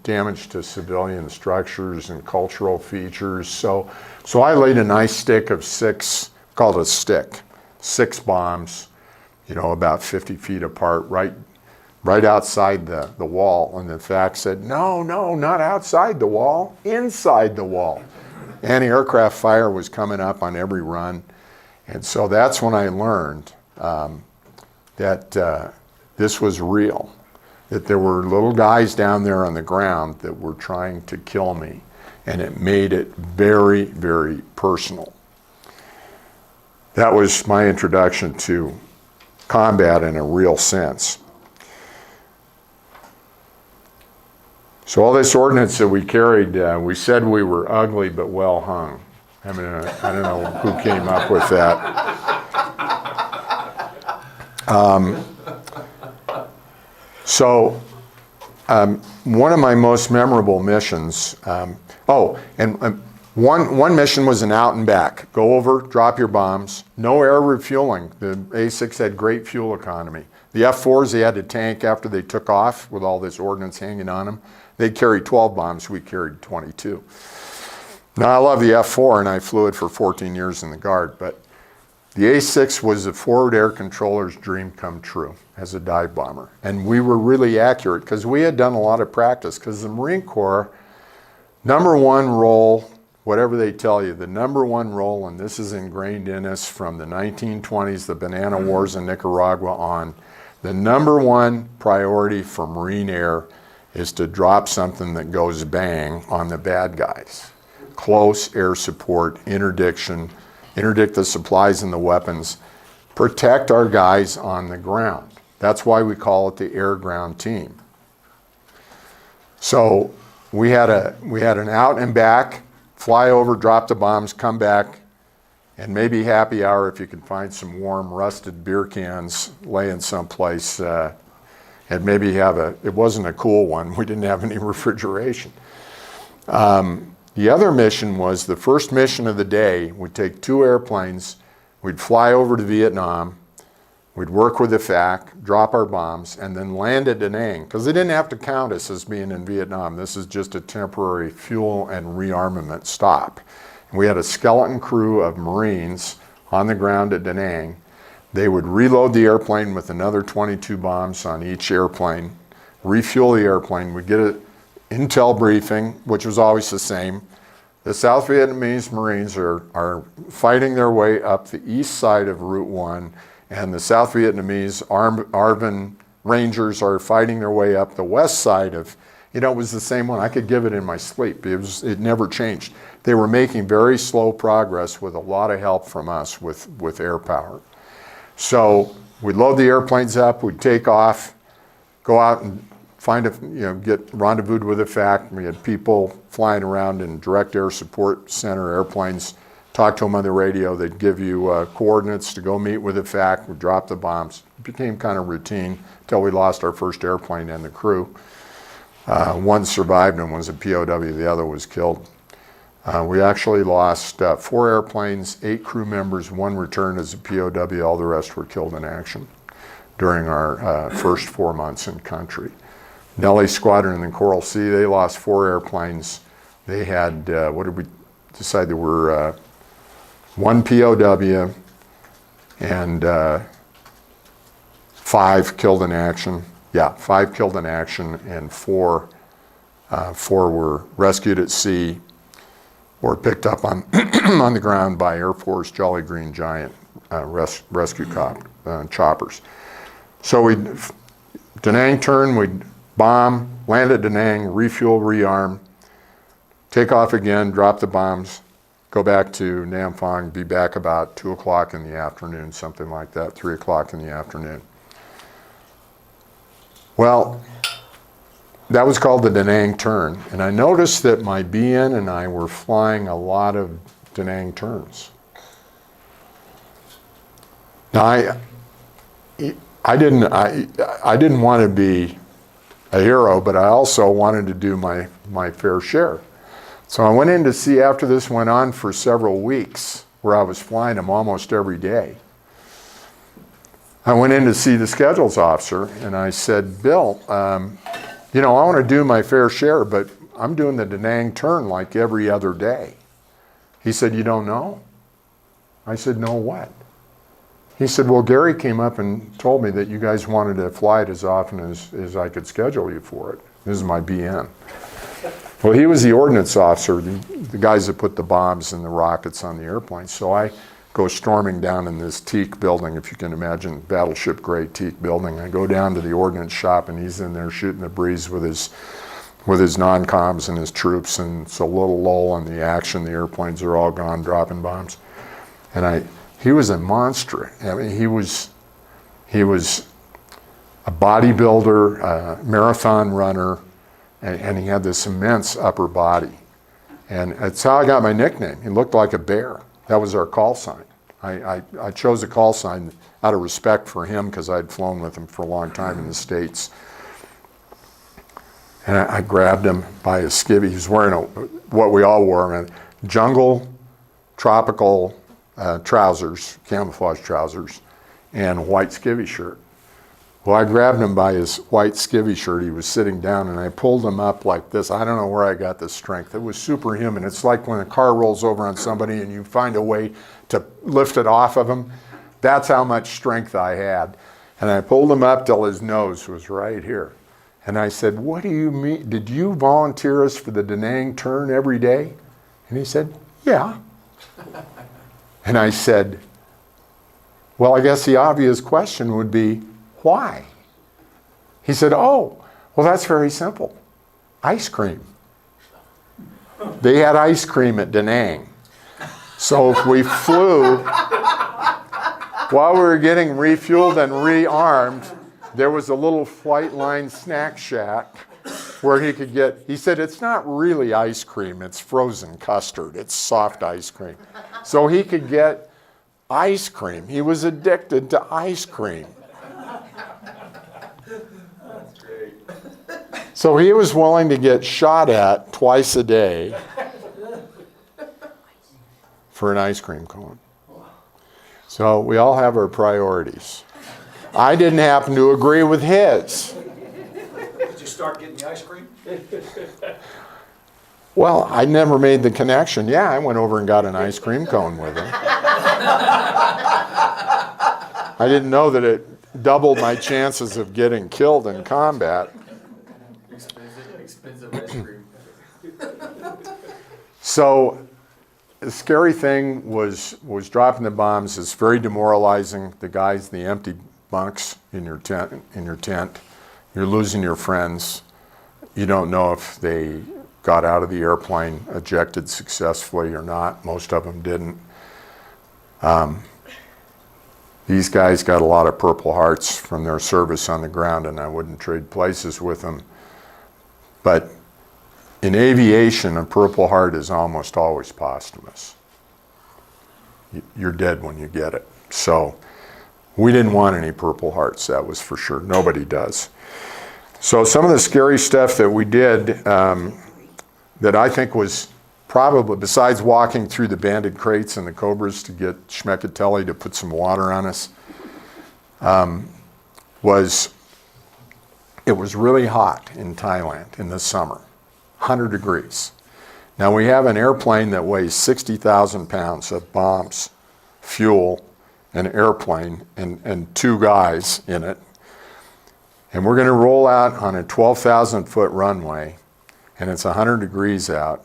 damage to civilian structures and cultural features. So I laid a nice stick of 6, called a stick, 6 bombs, about 50 feet apart, right outside the wall. And the FAC said, no, not outside the wall, inside the wall. Anti-aircraft fire was coming up on every run. And so that's when I learned that this was real, that there were little guys down there on the ground that were trying to kill me. And it made it very, very personal. That was my introduction to combat in a real sense. So all this ordnance that we carried, we said we were ugly but well hung. I mean, I don't know who came up with that. One of my most memorable missions, One mission was an out and back. Go over, drop your bombs. No air refueling. The A-6 had great fuel economy. The F-4s, they had to tank after they took off with all this ordnance hanging on them. They carried 12 bombs, we carried 22. Now, I love the F-4, and I flew it for 14 years in the Guard, but the A-6 was the forward air controller's dream come true as a dive bomber. And we were really accurate because we had done a lot of practice, because the Marine Corps, number one role, whatever they tell you, the number one role, and this is ingrained in us from the 1920s, the Banana Wars in Nicaragua on, the number one priority for Marine Air is to drop something that goes bang on the bad guys. Close air support, interdict the supplies and the weapons, protect our guys on the ground. That's why we call it the air-ground team. So we had an out and back, fly over, drop the bombs, come back, and maybe happy hour if you can find some warm rusted beer cans laying someplace, and maybe have it wasn't a cool one, we didn't have any refrigeration. The other mission was the first mission of the day. We'd take 2 airplanes, we'd fly over to Vietnam, we'd work with the FAC, drop our bombs, and then land at Da Nang, because they didn't have to count us as being in Vietnam. This is just a temporary fuel and rearmament stop. And we had a skeleton crew of Marines on the ground at Da Nang. They would reload the airplane with another 22 bombs on each airplane, refuel the airplane. We'd get an intel briefing, which was always the same. The South Vietnamese Marines are fighting their way up the east side of Route 1, and the South Vietnamese ARVN Rangers are fighting their way up the west side of, it was the same one. I could give it in my sleep. It never changed. They were making very slow progress with a lot of help from us with air power. So we'd load the airplanes up, we'd take off, go out and get rendezvoused with the FAC. We had people flying around in direct air support center airplanes, talk to them on the radio. They'd give you coordinates to go meet with the FAC. We'd drop the bombs. It became kind of routine until we lost our first airplane and the crew. One survived and was a POW. The other was killed. We actually lost 4 airplanes, 8 crew members, 1 returned as a POW. All the rest were killed in action during our first 4 months in country. Nellie Squadron in the Coral Sea, they lost 4 airplanes. They had, what did we decide? There were 1 POW and 5 killed in action. Yeah, 5 killed in action, and 4 were rescued at sea or picked up on on the ground by Air Force Jolly Green Giant rescue choppers. So we'd Da Nang turn, we'd bomb, land at Da Nang, refuel, rearm, take off again, drop the bombs, go back to Nam Phan, be back about 2 o'clock in the afternoon, something like that, 3 o'clock in the afternoon. Well, that was called the Da Nang turn, and I noticed that my BN and I were flying a lot of Da Nang turns. Now, I didn't want to be a hero, but I also wanted to do my fair share. So I went in to see, after this went on for several weeks, where I was flying them almost every day, I went in to see the schedules officer, and I said, Bill, I want to do my fair share, but I'm doing the Da Nang turn like every other day. He said, you don't know? I said, no what? He said, well, Gary came up and told me that you guys wanted to fly it as often as I could schedule you for it. This is my BN. Well, he was the ordnance officer, the guys that put the bombs and the rockets on the airplane. So I go storming down in this teak building, if you can imagine, battleship grade teak building. I go down to the ordnance shop, and he's in there shooting the breeze with his non-coms and his troops, and it's a little lull in the action. The airplanes are all gone, dropping bombs. And he was a monster. I mean, he was a bodybuilder, a marathon runner, and he had this immense upper body. And that's how I got my nickname. He looked like a bear. That was our call sign. I chose a call sign out of respect for him, because I'd flown with him for a long time in the States. And I grabbed him by his skivvy. He was wearing what we all wore, jungle tropical trousers, camouflage trousers, and a white skivvy shirt. Well, I grabbed him by his white skivvy shirt. He was sitting down, and I pulled him up like this. I don't know where I got the strength. It was superhuman. It's like when a car rolls over on somebody and you find a way to lift it off of him. That's how much strength I had. And I pulled him up till his nose was right here. And I said, what do you mean? Did you volunteer us for the Da Nang turn every day? And he said, yeah. And I said, well, I guess the obvious question would be, why? He said, oh, well, that's very simple. Ice cream. They had ice cream at Da Nang. So if we flew, while we were getting refueled and rearmed, there was a little flight line snack shack where he could get, he said, it's not really ice cream, it's frozen custard, it's soft ice cream. So he could get ice cream. He was addicted to ice cream. So he was willing to get shot at twice a day for an ice cream cone. So we all have our priorities. I didn't happen to agree with his. Did you start getting the ice cream? Well, I never made the connection. Yeah, I went over and got an ice cream cone with him. I didn't know that it doubled my chances of getting killed in combat. Expensive ice cream. So the scary thing was dropping the bombs. It's very demoralizing. The guys, the empty bunks in your tent. You're losing your friends. You don't know if they got out of the airplane ejected successfully or not. Most of them didn't. These guys got a lot of Purple Hearts from their service on the ground, and I wouldn't trade places with them. But in aviation, a Purple Heart is almost always posthumous. You're dead when you get it. So we didn't want any Purple Hearts, that was for sure. Nobody does. So some of the scary stuff that we did that I think was probably, besides walking through the banded crates and the Cobras to get Schmeckatelli to put some water on us, it was really hot in Thailand in the summer, 100 degrees. Now we have an airplane that weighs 60,000 pounds of bombs, fuel, an airplane, and two guys in it. And we're going to roll out on a 12,000 foot runway, and it's 100 degrees out,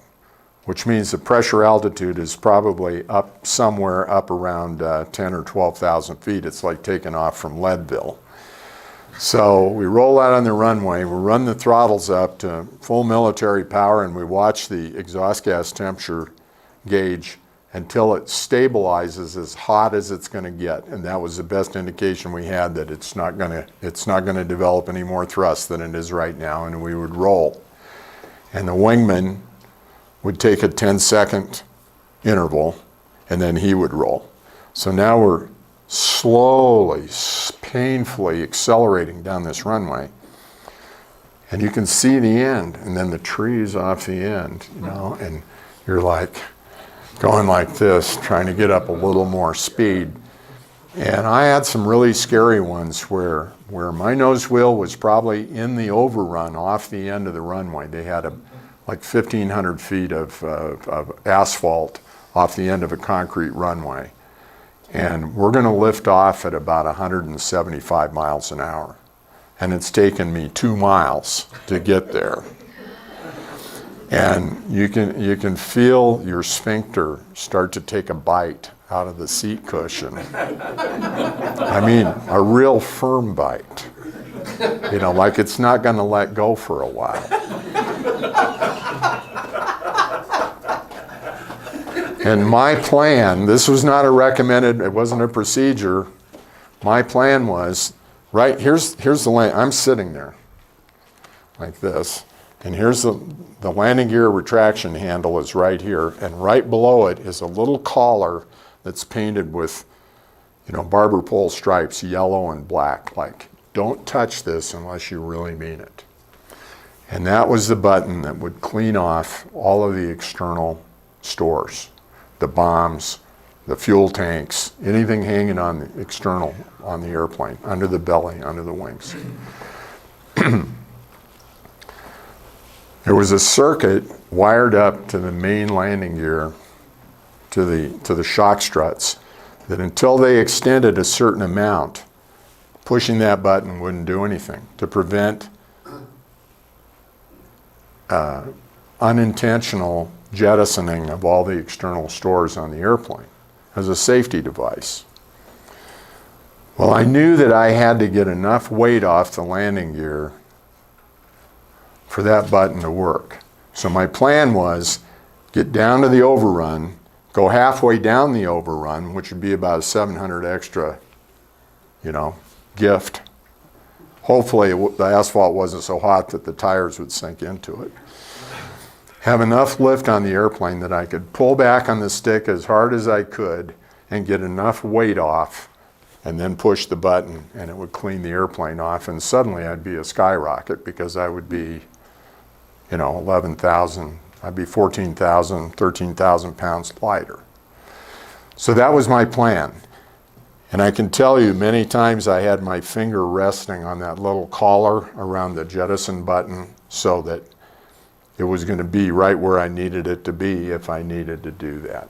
which means the pressure altitude is probably up somewhere up around 10 or 12,000 feet. It's like taking off from Leadville. So we roll out on the runway, we run the throttles up to full military power, and we watch the exhaust gas temperature gauge until it stabilizes as hot as it's going to get. And that was the best indication we had that it's not going to develop any more thrust than it is right now, and we would roll. And the wingman would take a 10-second interval, and then he would roll. So now we're slowly, painfully accelerating down this runway. And you can see the end, and then the trees off the end, you know, and you're like going like this, trying to get up a little more speed. And I had some really scary ones where my nose wheel was probably in the overrun off the end of the runway. They had like 1,500 feet of asphalt off the end of a concrete runway. And we're going to lift off at about 175 miles an hour. And it's taken me 2 miles to get there. And you can feel your sphincter start to take a bite out of the seat cushion. I mean, a real firm bite. You know, like it's not going to let go for a while. And my plan, this was not a recommended, it wasn't a procedure. My plan was, right, here's the land, I'm sitting there like this, and here's the landing gear retraction handle is right here, and right below it is a little collar that's painted with, you know, barber pole stripes, yellow and black, like, don't touch this unless you really mean it. And that was the button that would clean off all of the external stores, the bombs, the fuel tanks, anything hanging on the external on the airplane, under the belly, under the wings. There was a circuit wired up to the main landing gear, to the shock struts, that until they extended a certain amount, pushing that button wouldn't do anything to prevent unintentional jettisoning of all the external stores on the airplane as a safety device. Well, I knew that I had to get enough weight off the landing gear for that button to work. So my plan was get down to the overrun, go halfway down the overrun, which would be about a 700 extra, gift. Hopefully the asphalt wasn't so hot that the tires would sink into it. Have enough lift on the airplane that I could pull back on the stick as hard as I could and get enough weight off, and then push the button and it would clean the airplane off, and suddenly I'd be a skyrocket because I would be 11,000, I'd be 14,000, 13,000 pounds lighter. So that was my plan. And I can tell you many times I had my finger resting on that little collar around the jettison button so that it was going to be right where I needed it to be if I needed to do that.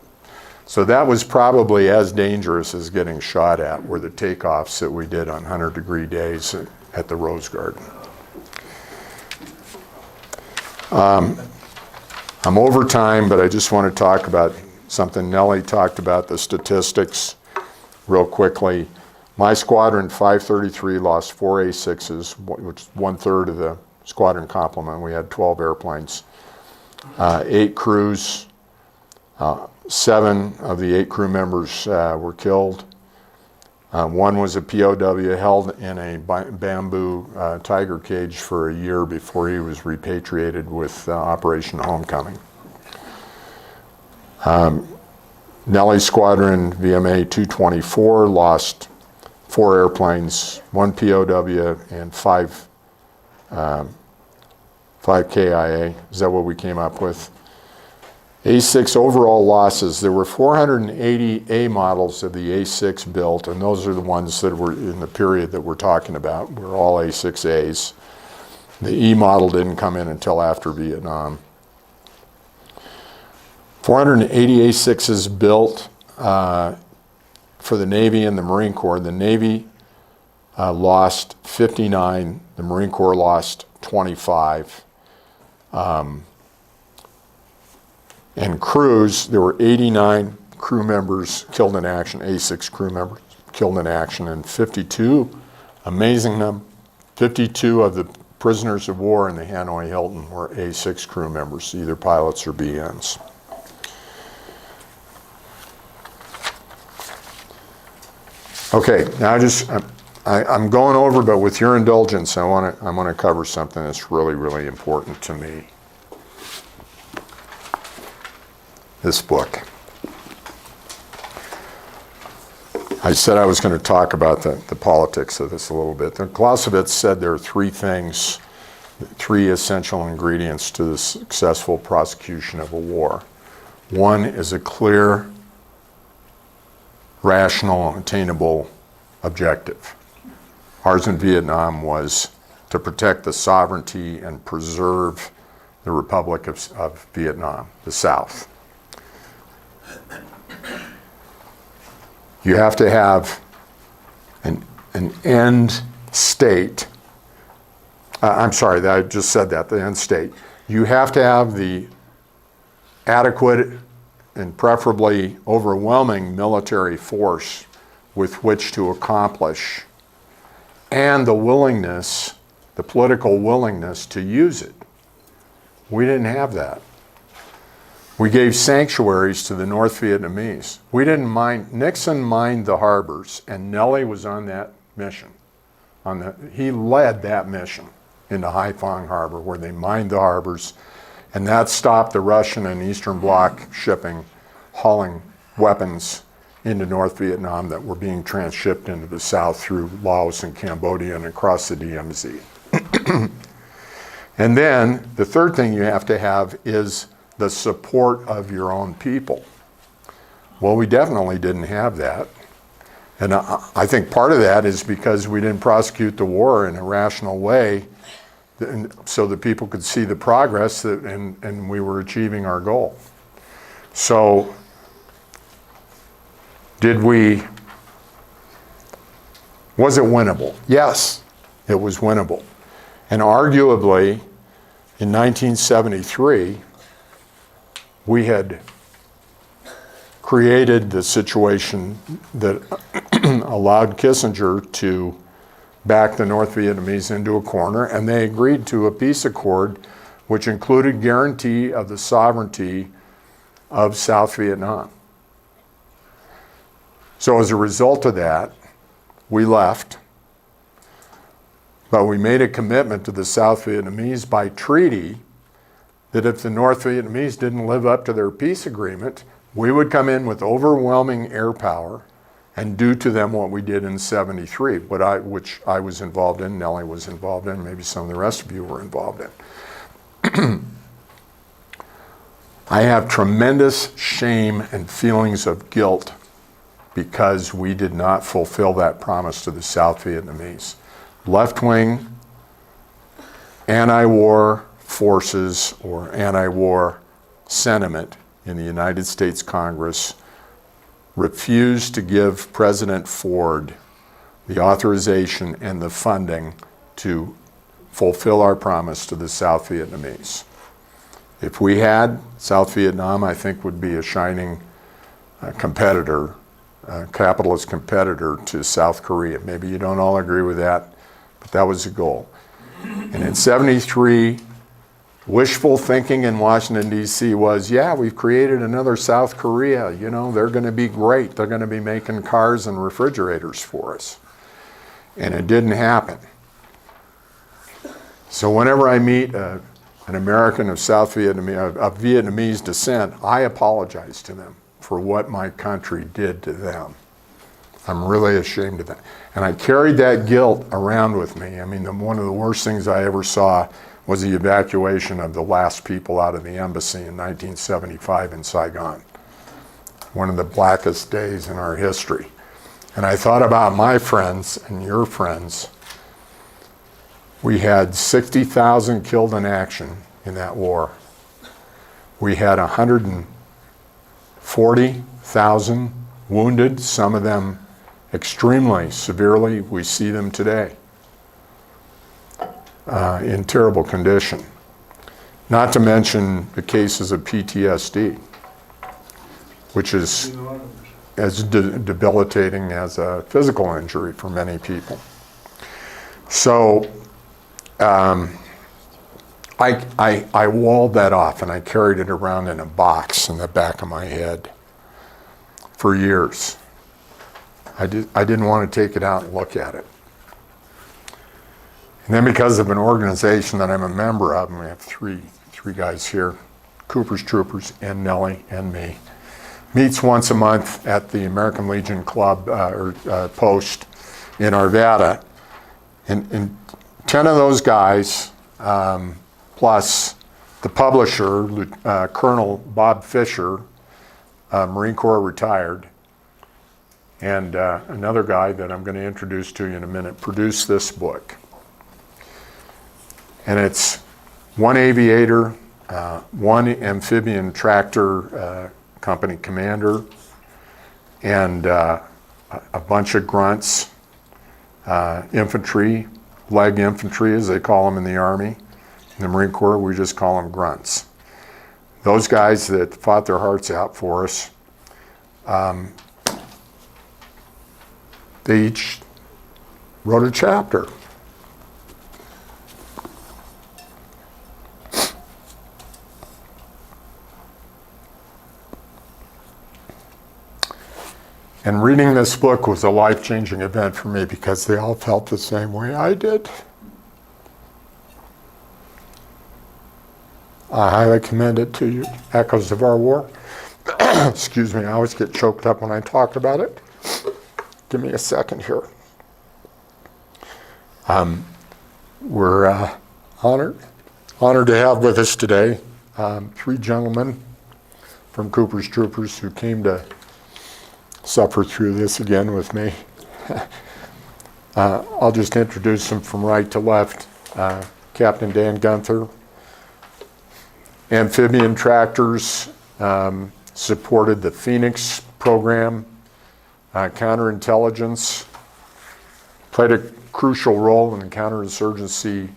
So that was probably as dangerous as getting shot at, were the takeoffs that we did on 100-degree days at the Rose Garden. I'm over time, but I just want to talk about something Nellie talked about, the statistics, real quickly. My squadron, 533, lost 4 A-6s, which is 1/3 of the squadron complement. We had 12 airplanes. 8 crews, 7 of the 8 crew members were killed. 1 was a POW held in a bamboo tiger cage for a year before he was repatriated with Operation Homecoming. Nellie's squadron, VMA 224, lost 4 airplanes, 1 POW, and 5 KIA. Is that what we came up with? A6 overall losses, there were 480 A models of the A6 built, and those are the ones that were in the period that we're talking about. We're all A6As. The E model didn't come in until after Vietnam. 480 A6s built for the Navy and the Marine Corps. The Navy lost 59, the Marine Corps lost 25. And crews, there were 89 crew members killed in action, A6 crew members killed in action, and 52, amazing number, 52 of the prisoners of war in the Hanoi Hilton were A6 crew members, either pilots or BNs. Okay, now I'm going over, but with your indulgence, I want to cover something that's really, really important to me. This book. I said I was going to talk about the politics of this a little bit. Clausewitz said there are 3 things, 3 essential ingredients to the successful prosecution of a war. 1 is a clear, rational, attainable objective. Ours in Vietnam was to protect the sovereignty and preserve the Republic of Vietnam, the South. You have to have an end state. I'm sorry, I just said that, the end state. You have to have the adequate and preferably overwhelming military force with which to accomplish, and the willingness, the political willingness to use it. We didn't have that. We gave sanctuaries to the North Vietnamese. We didn't mind, Nixon mined the harbors, and Nellie was on that mission. He led that mission into Haiphong Harbor, where they mined the harbors, and that stopped the Russian and Eastern Bloc shipping, hauling weapons into North Vietnam that were being transshipped into the South through Laos and Cambodia and across the DMZ. And then the third thing you have to have is the support of your own people. Well, we definitely didn't have that. And I think part of that is because we didn't prosecute the war in a rational way so that people could see the progress and we were achieving our goal. So, was it winnable? Yes, it was winnable. And arguably, in 1973, we had created the situation that allowed Kissinger to back the North Vietnamese into a corner, and they agreed to a peace accord which included guarantee of the sovereignty of South Vietnam. So as a result of that, we left, but we made a commitment to the South Vietnamese by treaty that if the North Vietnamese didn't live up to their peace agreement, we would come in with overwhelming air power and do to them what we did in '73, which I was involved in, Nellie was involved in, maybe some of the rest of you were involved in. I have tremendous shame and feelings of guilt because we did not fulfill that promise to the South Vietnamese. Left-wing, anti-war forces or anti-war sentiment in the United States Congress refused to give President Ford the authorization and the funding to fulfill our promise to the South Vietnamese. If we had, South Vietnam, I think, would be a shining competitor, capitalist competitor to South Korea. Maybe you don't all agree with that, but that was the goal. And in '73, wishful thinking in Washington, D.C. was, yeah, we've created another South Korea. You know, they're going to be great. They're going to be making cars and refrigerators for us. And it didn't happen. So whenever I meet an American of Vietnamese descent, I apologize to them for what my country did to them. I'm really ashamed of that. And I carried that guilt around with me. I mean, one of the worst things I ever saw was the evacuation of the last people out of the embassy in 1975 in Saigon. One of the blackest days in our history. And I thought about my friends and your friends. We had 60,000 killed in action in that war. We had 140,000 wounded, some of them extremely severely. We see them today. In terrible condition. Not to mention the cases of PTSD, which is as debilitating as a physical injury for many people. So I walled that off and I carried it around in a box in the back of my head for years. I didn't want to take it out and look at it. And then because of an organization that I'm a member of, and we have three guys here, Cooper's Troopers and Nellie and me, meets once a month at the American Legion Club post in Arvada. And 10 of those guys, plus the publisher, Colonel Bob Fisher, Marine Corps retired, and another guy that I'm going to introduce to you in a minute, produced this book. And it's one aviator, one amphibian tractor company commander, and a bunch of grunts, infantry, leg infantry as they call them in the Army. In the Marine Corps, we just call them grunts. Those guys that fought their hearts out for us, they each wrote a chapter. And reading this book was a life-changing event for me because they all felt the same way I did. I highly commend it to you. Echoes of Our War. Excuse me, I always get choked up when I talk about it. Give me a second here. We're honored to have with us today three gentlemen from Cooper's Troopers who came to suffer through this again with me. I'll just introduce them from right to left. Captain Dan Gunther. Amphibian tractors, supported the Phoenix program, counterintelligence, played a crucial role in the counterinsurgency.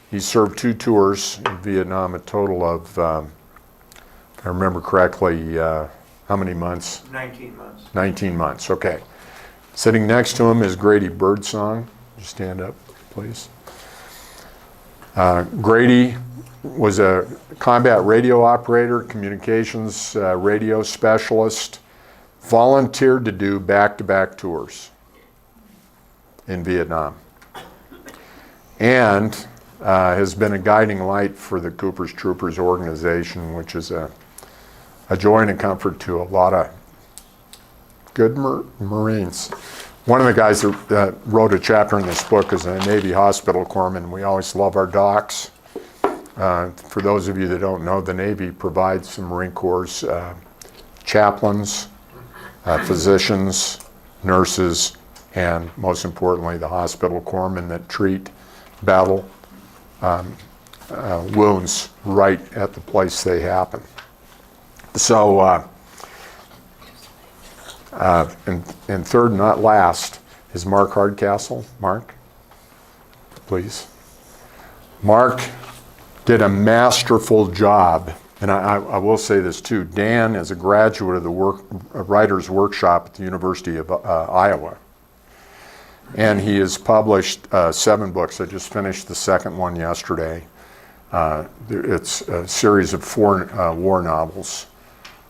He served 2 tours in Vietnam, a total of, if I remember correctly, how many months? 19 months. 19 months, okay. Sitting next to him is Grady Birdsong. Just stand up, please. Grady was a combat radio operator, communications radio specialist, volunteered to do back-to-back tours in Vietnam, and has been a guiding light for the Cooper's Troopers organization, which is a joy and a comfort to a lot of good Marines. One of the guys that wrote a chapter in this book is a Navy hospital corpsman. We always love our docs. For those of you that don't know, the Navy provides some Marine Corps chaplains, physicians, nurses, and most importantly, the hospital corpsmen that treat battle wounds right at the place they happen. So, and third, not last, is Mark Hardcastle. Mark, please. Mark did a masterful job, and I will say this too. Dan is a graduate of the Writer's Workshop at the University of Iowa, and he has published 7 books. I just finished the second one yesterday. It's a series of 4 war novels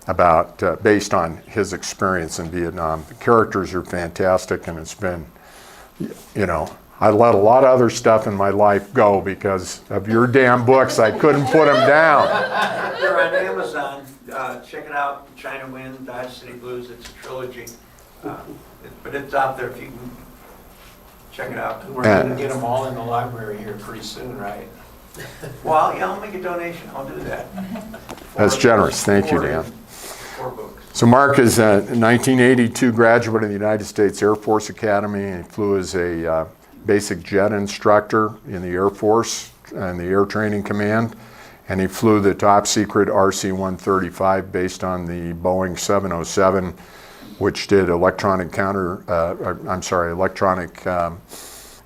about based on his experience in Vietnam. The characters are fantastic, and it's been, you know, I let a lot of other stuff in my life go because of your damn books. I couldn't put them down. They're on Amazon. Check it out. China Wind, Dodge City Blues. It's a trilogy. But it's out there if you can check it out. We're going to get them all in the library here pretty soon, right? Well, yeah, I'll make a donation. I'll do that. That's generous. Thank you, Dan. 4 books. So Mark is a 1982 graduate of the United States Air Force Academy, and he flew as a basic jet instructor in the Air Force and the Air Training Command, and he flew the top secret RC-135 based on the Boeing 707, which did electronic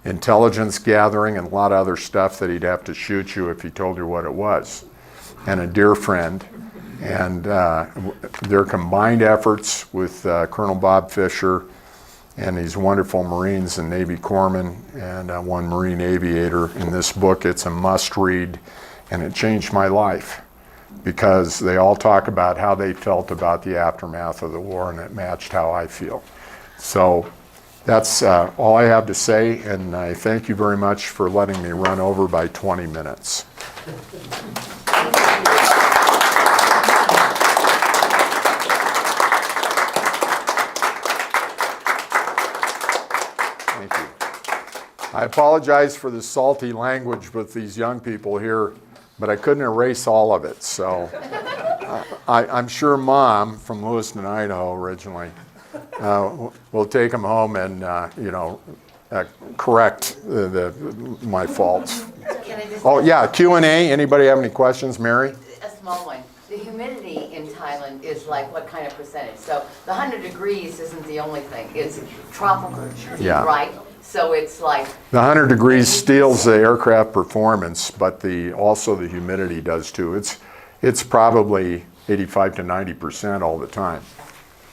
intelligence gathering and a lot of other stuff that he'd have to shoot you if he told you what it was. And a dear friend. And their combined efforts with Colonel Bob Fisher and these wonderful Marines and Navy corpsmen and one Marine aviator in this book, it's a must-read, and it changed my life because they all talk about how they felt about the aftermath of the war, and it matched how I feel. So that's all I have to say, and I thank you very much for letting me run over by 20 minutes. Thank you. I apologize for the salty language with these young people here, but I couldn't erase all of it. So I'm sure Mom from Lewiston, Idaho originally will take them home and, correct my faults. Oh, yeah, Q&A. Anybody have any questions, Mary? A small one. The humidity in Thailand is like what kind of percentage? So the 100 degrees isn't the only thing. It's tropical, Yeah. right? So it's like... The 100 degrees steals the aircraft performance, but also the humidity does too. It's probably 85 to 90% all the time.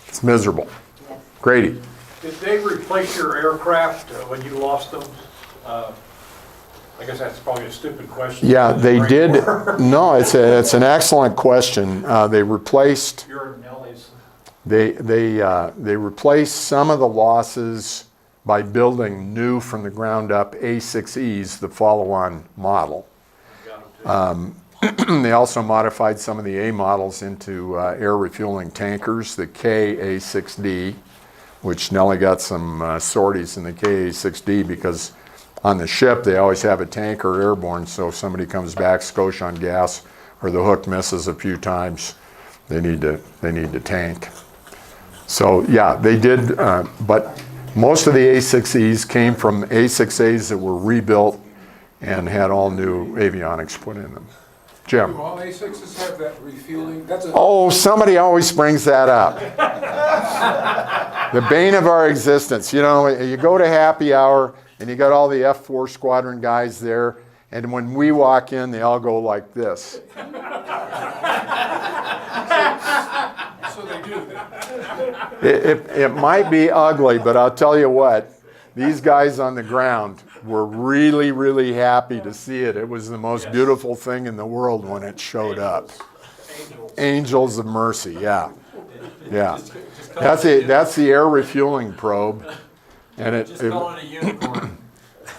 It's miserable. Yes. Grady. Did they replace your aircraft when you lost them? I guess that's probably a stupid question. Yeah, they did. No, it's an excellent question. They replaced. Your Nellies. They replaced some of the losses by building new from the ground up A6Es, the follow-on model. They also modified some of the A models into air refueling tankers, the KA6D, which Nellie got some sorties in the KA6D because on the ship they always have a tanker airborne, so if somebody comes back, skosh on gas, or the hook misses a few times, they need to tank. So yeah, they did, but most of the A6Es came from A6As that were rebuilt and had all new avionics put in them. Jim? Do all A6s have that refueling? Oh, somebody always brings that up. The bane of our existence. You know, you go to happy hour and you got all the F4 squadron guys there, and when we walk in, they all go like this. So they do that. It might be ugly, but I'll tell you what, these guys on the ground were really, really happy to see it. It was the most beautiful thing in the world when it showed up. Angels of mercy, yeah. Yeah. That's the air refueling probe. And Just call it a unicorn.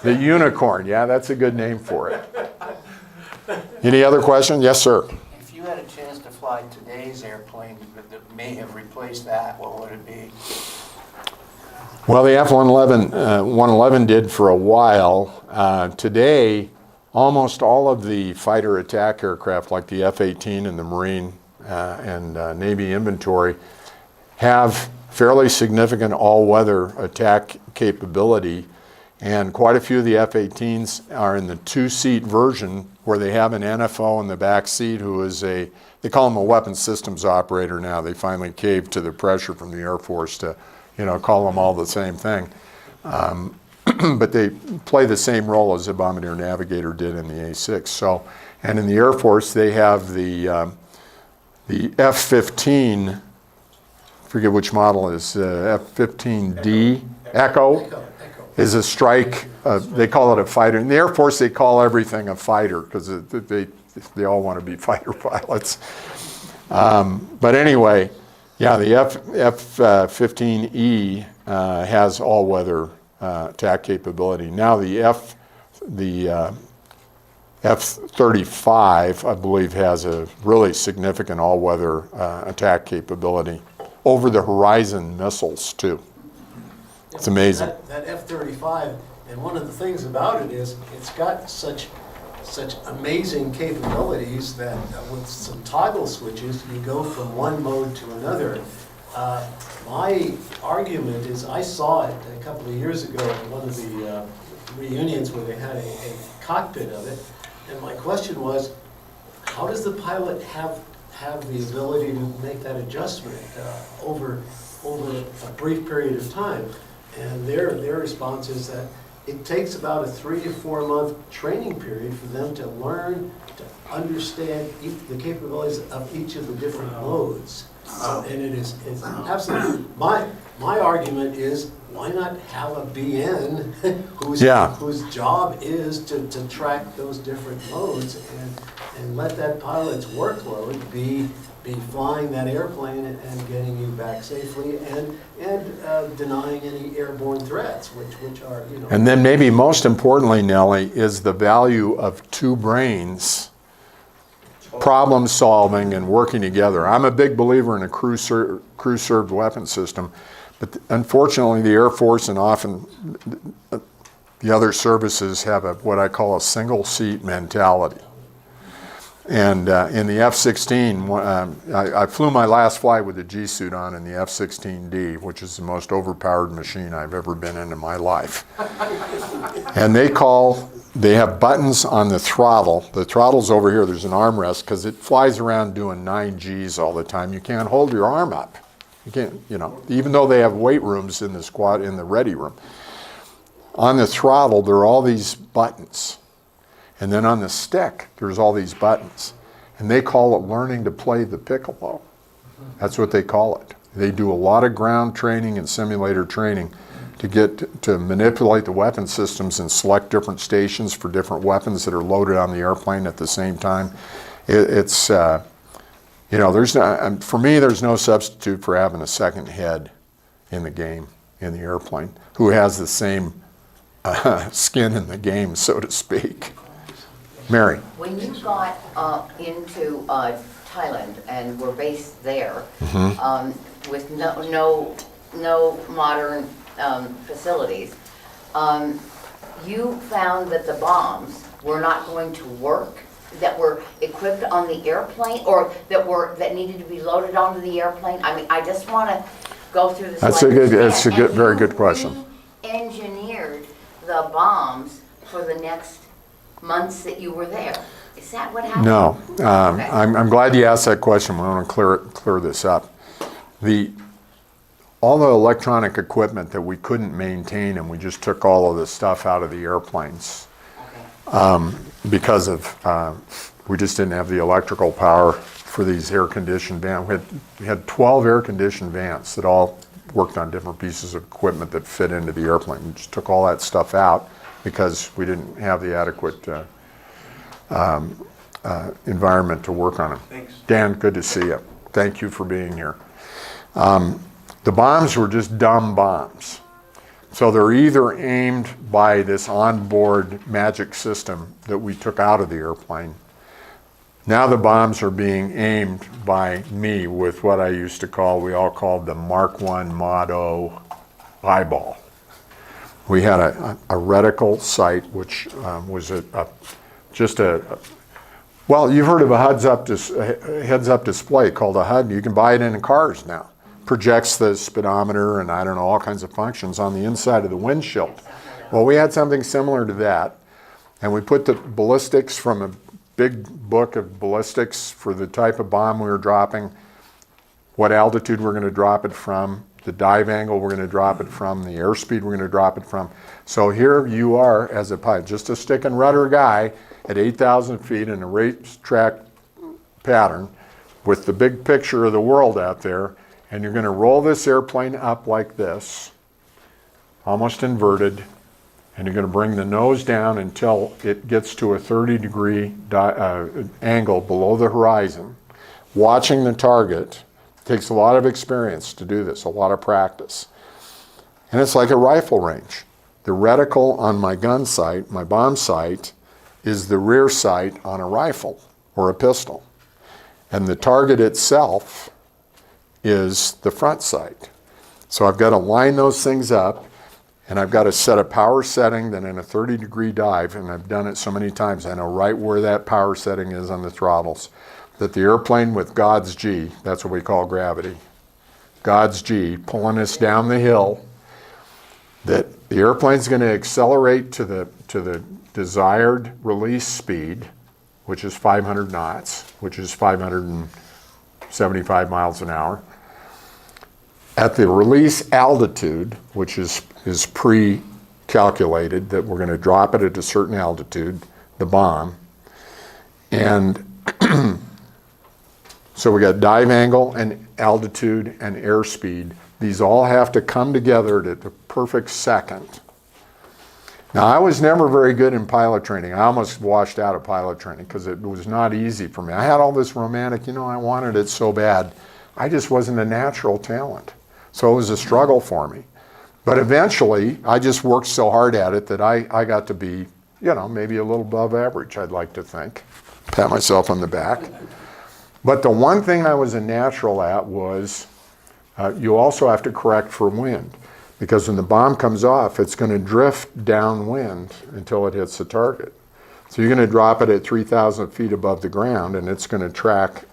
the unicorn, yeah, that's a good name for it. Any other questions? Yes, sir. If you had a chance to fly today's airplane that may have replaced that, what would it be? Well, the F-111 did for a while. Today, almost all of the fighter attack aircraft, like the F-18 and the Marine and Navy inventory, have fairly significant all-weather attack capability. And quite a few of the F-18s are in the two-seat version where they have an NFO in the back seat who is they call him a weapons systems operator now. They finally caved to the pressure from the Air Force to, call them all the same thing. But they play the same role as the bombardier navigator did in the A6. So, and in the Air Force, they have the F-15, forget which model is F-15D, Echo. Is a strike, they call it a fighter. In the Air Force, they call everything a fighter because they all want to be fighter pilots. But anyway, yeah, the F-15E has all-weather attack capability. Now the F-35, I believe, has a really significant all-weather attack capability. Over-the-horizon missiles, too. It's amazing. That F-35, and one of the things about it is it's got such amazing capabilities that with some toggle switches, you go from one mode to another. My argument is I saw it a couple of years ago at one of the reunions where they had a cockpit of it, and my question was, how does the pilot have the ability to make that adjustment over a brief period of time? And their response is that it takes about a 3 to 4 month training period for them to learn to understand the capabilities of each of the different modes. And it's absolutely, my argument is, why not have a BN whose job is to track those different modes and let that pilot's workload be flying that airplane and getting you back safely and denying any airborne threats, which are, And then maybe most importantly, Nellie, is the value of two brains problem solving and working together. I'm a big believer in a crew-served weapon system, but unfortunately the Air Force and often the other services have what I call a single seat mentality. And in the F-16, I flew my last flight with the G suit on in the F-16D, which is the most overpowered machine I've ever been in my life. And they have buttons on the throttle. The throttle's over here, there's an armrest, because it flies around doing 9 Gs all the time. You can't hold your arm up. You can't, even though they have weight rooms in the ready room. On the throttle, there are all these buttons. And then on the stick, there's all these buttons. And they call it learning to play the piccolo. That's what they call it. They do a lot of ground training and simulator training to get to manipulate the weapon systems and select different stations for different weapons that are loaded on the airplane at the same time. It's for me, there's no substitute for having a second head in the game, in the airplane, who has the same skin in the game, so to speak. Mary. When you got into Thailand and were based there, with no modern facilities, you found that the bombs were not going to work that were equipped on the airplane, or that needed to be loaded onto the airplane? I mean, I just want to go through this. That's a good, very good question. Engineered the bombs for the next months that you were there. Is that what happened? No. Okay. I'm glad you asked that question. We want to clear this up. All the electronic equipment that we couldn't maintain, and we just took all of the stuff out of the airplanes because of we just didn't have the electrical power for these air-conditioned vans. We had 12 air-conditioned vans that all worked on different pieces of equipment that fit into the airplane. We just took all that stuff out because we didn't have the adequate environment to work on them. Thanks. Dan, good to see you. Thank you for being here. The bombs were just dumb bombs. So they're either aimed by this onboard magic system that we took out of the airplane. Now the bombs are being aimed by me with what I used to call, we all called the Mark I Motto eyeball. We had a reticle sight, which was well, you've heard of a heads-up display called a HUD. You can buy it in cars now. Projects the speedometer and I don't know, all kinds of functions on the inside of the windshield. Well, we had something similar to that, and we put the ballistics from a big book of ballistics for the type of bomb we were dropping, what altitude we're going to drop it from, the dive angle we're going to drop it from, the airspeed we're going to drop it from. So here you are as a pilot, just a stick and rudder guy at 8,000 feet in a racetrack pattern with the big picture of the world out there, and you're going to roll this airplane up like this, almost inverted, and you're going to bring the nose down until it gets to a 30-degree angle below the horizon. Watching the target takes a lot of experience to do this, a lot of practice. And it's like a rifle range. The reticle on my gun sight, my bomb sight, is the rear sight on a rifle or a pistol. And the target itself is the front sight. So I've got to line those things up, and I've got to set a power setting that in a 30-degree dive, and I've done it so many times, I know right where that power setting is on the throttles, that the airplane with God's G, that's what we call gravity, God's G, pulling us down the hill, that the airplane's going to accelerate to the desired release speed, which is 500 knots, which is 575 miles an hour. At the release altitude, which is pre-calculated, that we're going to drop it at a certain altitude, the bomb. And so we got dive angle and altitude and airspeed. These all have to come together at the perfect second. Now, I was never very good in pilot training. I almost washed out of pilot training because it was not easy for me. I had all this romantic, I wanted it so bad. I just wasn't a natural talent. So it was a struggle for me. But eventually, I just worked so hard at it that I got to be, maybe a little above average, I'd like to think. Pat myself on the back. But the one thing I was a natural at was you also have to correct for wind. Because when the bomb comes off, it's going to drift downwind until it hits the target. So you're going to drop it at 3,000 feet above the ground, and it's going to track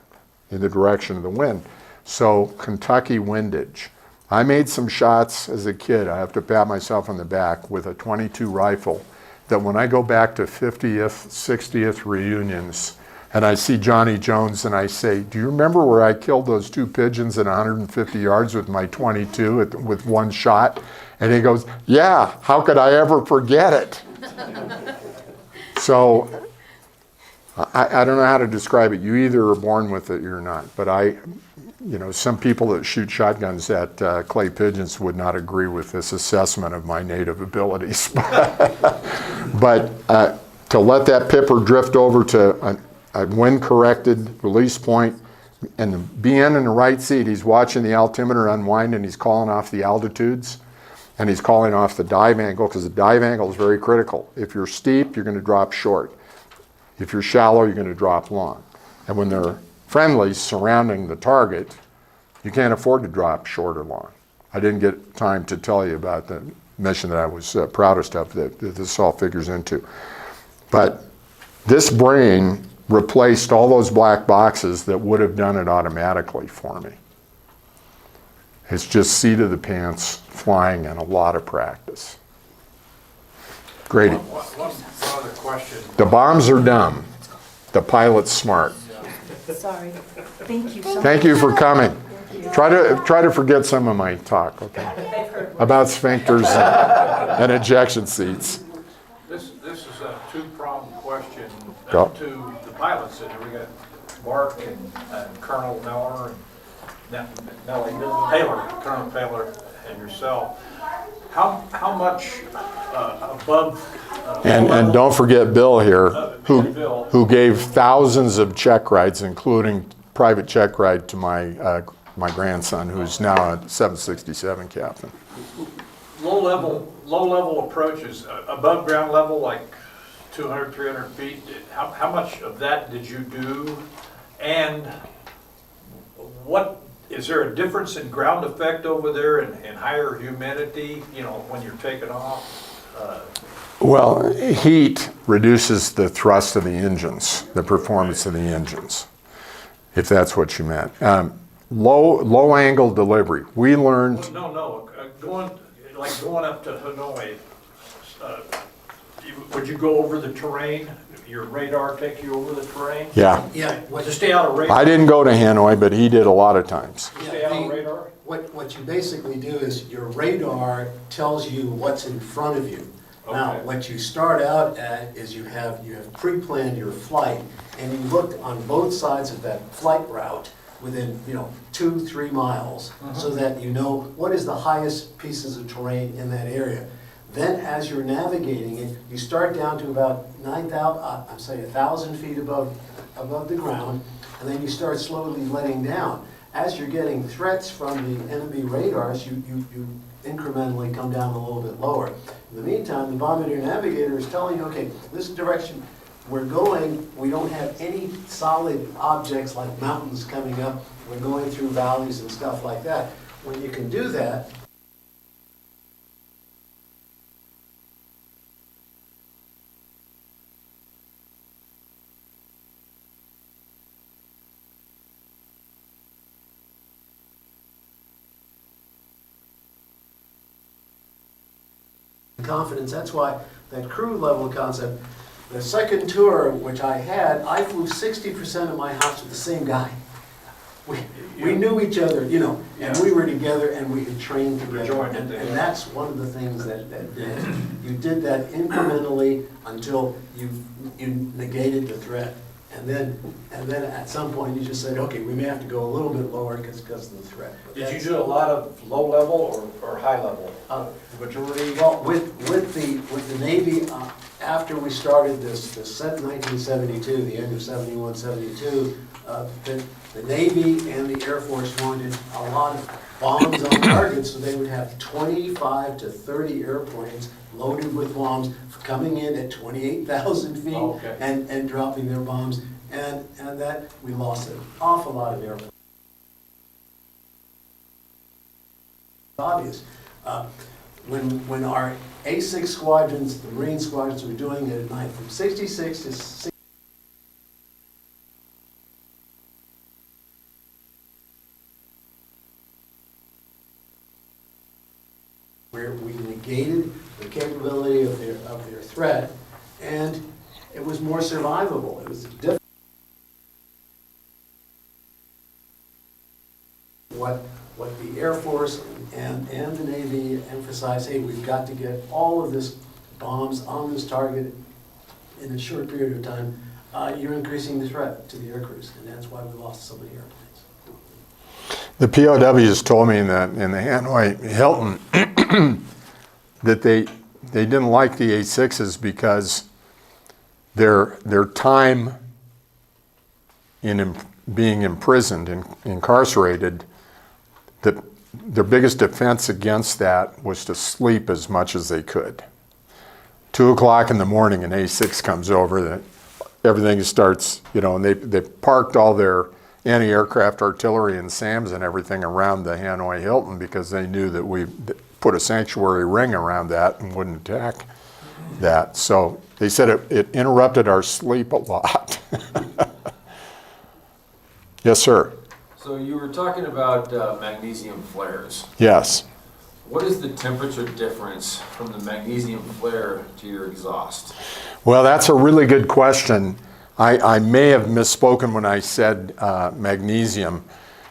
in the direction of the wind. So Kentucky windage. I made some shots as a kid, I have to pat myself on the back, with a .22 rifle that when I go back to 50th, 60th reunions, and I see Johnny Jones and I say, do you remember where I killed those 2 pigeons at 150 yards with my .22 with one shot? And he goes, yeah, how could I ever forget it? So I don't know how to describe it. You either are born with it or you're not. But some people that shoot shotguns at clay pigeons would not agree with this assessment of my native abilities. But to let that pipper drift over to a wind-corrected release point and the BN in the right seat, he's watching the altimeter unwind and he's calling off the altitudes and he's calling off the dive angle, because the dive angle is very critical. If you're steep, you're going to drop short. If you're shallow, you're going to drop long. And when they're friendlies surrounding the target, you can't afford to drop short or long. I didn't get time to tell you about the mission that I was proudest of that this all figures into. But this brain replaced all those black boxes that would have done it automatically for me. It's just seat of the pants flying and a lot of practice. Grady. One other question. The bombs are dumb. The pilot's smart. Sorry. Thank you so much. Thank you for coming. Try to forget some of my talk, okay? About sphincters and ejection seats. This is a two-pronged question Go. to the pilots. And we got Mark and Colonel Miller and Nellie Taylor, Colonel Taylor, and yourself. How much above? And don't forget Bill here, who gave thousands of check rides, including private check ride to my grandson, who's now a 767 captain. Low level approaches, above ground level, like 200, 300 feet. How much of that did you do? And what is there a difference in ground effect over there and higher humidity? You know, when you're taking off. Well, heat reduces the thrust of the engines, the performance of the engines, if that's what you meant. Low angle delivery. We learned. No. Going up to Hanoi, would you go over the terrain? Your radar take you over the terrain? Yeah. Yeah. To stay out of radar. I didn't go to Hanoi, but he did a lot of times. Stay out of radar. What you basically do is your radar tells you what's in front of you. Now, Okay. what you start out at is you have pre-planned your flight, and you look on both sides of that flight route within 2-3 miles, so that you know what is the highest pieces of terrain in that area. Then, as you're navigating it, you start down to about 1,000 feet above the ground, and then you start slowly letting down. As you're getting threats from the enemy radars, you incrementally come down a little bit lower. In the meantime, the bombardier navigator is telling you, okay, this direction we're going, we don't have any solid objects like mountains coming up. We're going through valleys and stuff like that. When you can do that, confidence. That's why that crew level concept, the second tour which I had, I flew 60% of my hops with the same guy. We knew each other, and we were together and we had trained together. And that's one of the things that you did that incrementally until you negated the threat. And then at some point you just said, okay, we may have to go a little bit lower because of the threat. But Did you do a lot of low level or high level? The majority? Well, with the Navy, after we started this set in 1972, the end of 71, 72, the Navy and the Air Force wanted a lot of bombs on targets, so they would have 25 to 30 airplanes loaded with bombs coming in at 28,000 feet and dropping their bombs, and that we lost an awful lot of airplanes. Obvious. When our A-6 squadrons, the Marine squadrons, were doing it at night from 66 to 60, where we negated the capability of their threat, and it was more survivable. It was different. What the Air Force and the Navy emphasized, hey, we've got to get all of this bombs on this target in a short period of time. You're increasing the threat to the air crews, and that's why we lost so many airplanes. The POWs told me that in the Hanoi Hilton that they didn't like the A6s because their time in being imprisoned and incarcerated, their biggest defense against that was to sleep as much as they could. 2 o'clock in the morning, an A6 comes over, everything starts, and they parked all their anti-aircraft artillery and SAMs and everything around the Hanoi Hilton because they knew that we put a sanctuary ring around that and wouldn't attack that. So they said it interrupted our sleep a lot. Yes, sir. So you were talking about magnesium flares. Yes. What is the temperature difference from the magnesium flare to your exhaust? Well, that's a really good question. I may have misspoken when I said magnesium.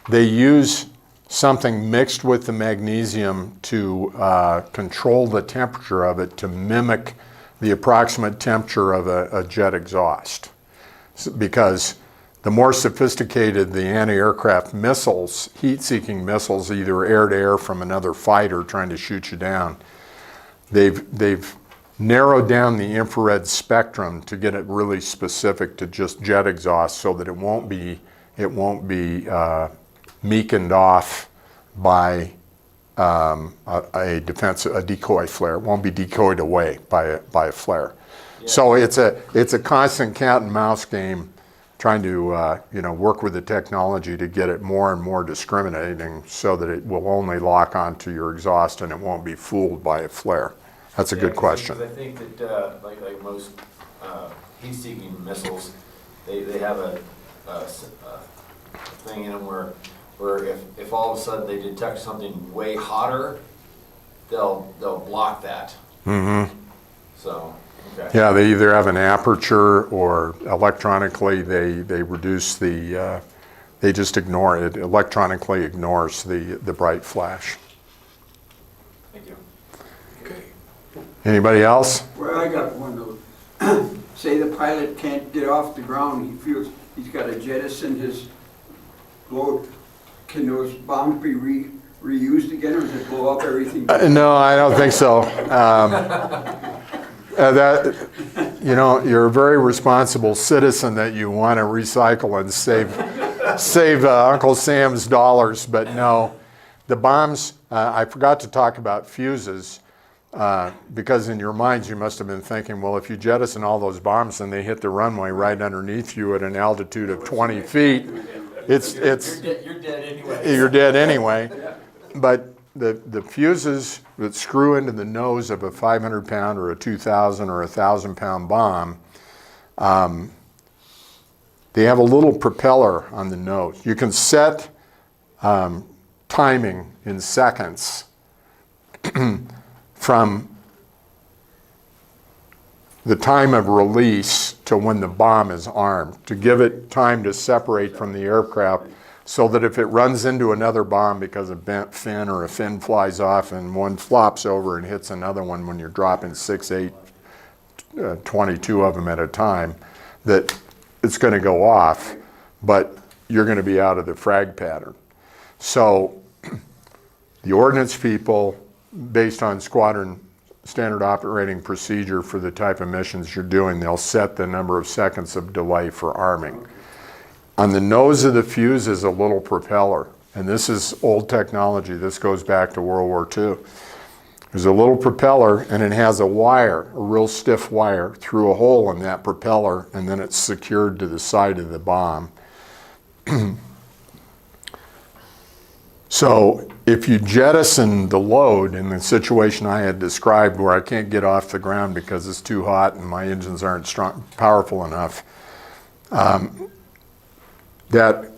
They use something mixed with the magnesium to control the temperature of it to mimic the approximate temperature of a jet exhaust. Because the more sophisticated the anti-aircraft missiles, heat-seeking missiles, either air-to-air from another fighter trying to shoot you down, they've narrowed down the infrared spectrum to get it really specific to just jet exhaust, so that it won't be meekened off by a decoy flare. It won't be decoyed away by a flare. Yeah. So it's a constant cat and mouse game, trying to work with the technology to get it more and more discriminating, so that it will only lock onto your exhaust and it won't be fooled by a flare. That's a good question. I think that like most heat-seeking missiles, they have a thing in them where if all of a sudden they detect something way hotter, they'll block that. Mm-hmm. So. Okay. Yeah, they either have an aperture, or electronically they reduce the, they just ignore it. Electronically ignores the bright flash. Thank you. Okay. Anybody else? Well, I got one though. Say the pilot can't get off the ground, he feels he's got to jettison his load. Can those bombs be reused again, or does it blow up everything? No, I don't think so. You're a very responsible citizen that you want to recycle and save Uncle Sam's dollars, but no. The bombs, I forgot to talk about fuses, because in your minds you must have been thinking, well, if you jettison all those bombs and they hit the runway right underneath you at an altitude of 20 feet, you're dead anyway. You're dead anyway. But the fuses that screw into the nose of a 500-pound or a 2,000 or a 1,000-pound bomb, they have a little propeller on the nose. You can set timing in seconds from the time of release to when the bomb is armed, to give it time to separate from the aircraft, so that if it runs into another bomb because a bent fin or a fin flies off and one flops over and hits another one when you're dropping 6, 8, 22 of them at a time, that it's going to go off, but you're going to be out of the frag pattern. So the ordnance people, based on squadron standard operating procedure for the type of missions you're doing, they'll set the number of seconds of delay for arming. On the nose of the fuse is a little propeller, and this is old technology. This goes back to World War II. There's a little propeller, and it has a wire, a real stiff wire, through a hole in that propeller, and then it's secured to the side of the bomb. So if you jettison the load in the situation I had described, where I can't get off the ground because it's too hot and my engines aren't powerful enough, that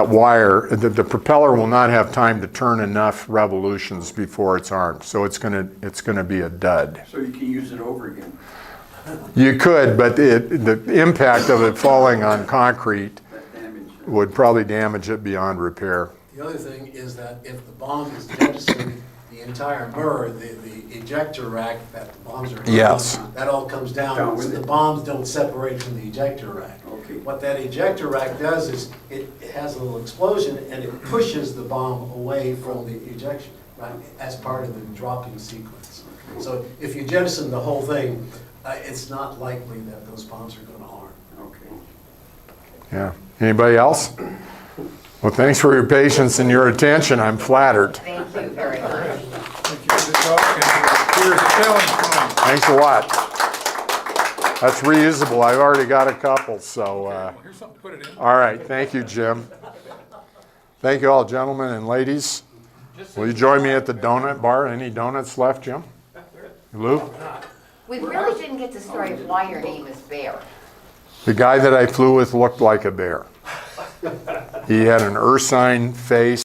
wire, the propeller will not have time to turn enough revolutions before it's armed. So it's gonna be a dud. So you can use it over again. You could, but the impact of it falling on concrete would probably damage it beyond repair. The other thing is that if the bomb is jettisoned, the entire MUR, the ejector rack that the bombs are in, yes, that all comes down, so the bombs don't separate from the ejector rack. Okay. What that ejector rack does is it has a little explosion and it pushes the bomb away from the ejection, right, as part of the dropping sequence. So if you jettison the whole thing, it's not likely that those bombs are going to harm. Okay. Yeah. Anybody else? Well, thanks for your patience and your attention. I'm flattered. Thank you very much. Thank you for the talk and here's a challenge. Thanks a lot. That's reusable. I've already got a couple, so. Here's something to put it in. All right. Thank you, Jim. Thank you all, gentlemen and ladies. Will you join me at the donut bar? Any donuts left, Jim? Lou? We really didn't get the story of why your name is Bear. The guy that I flew with looked like a bear. He had an ursine face.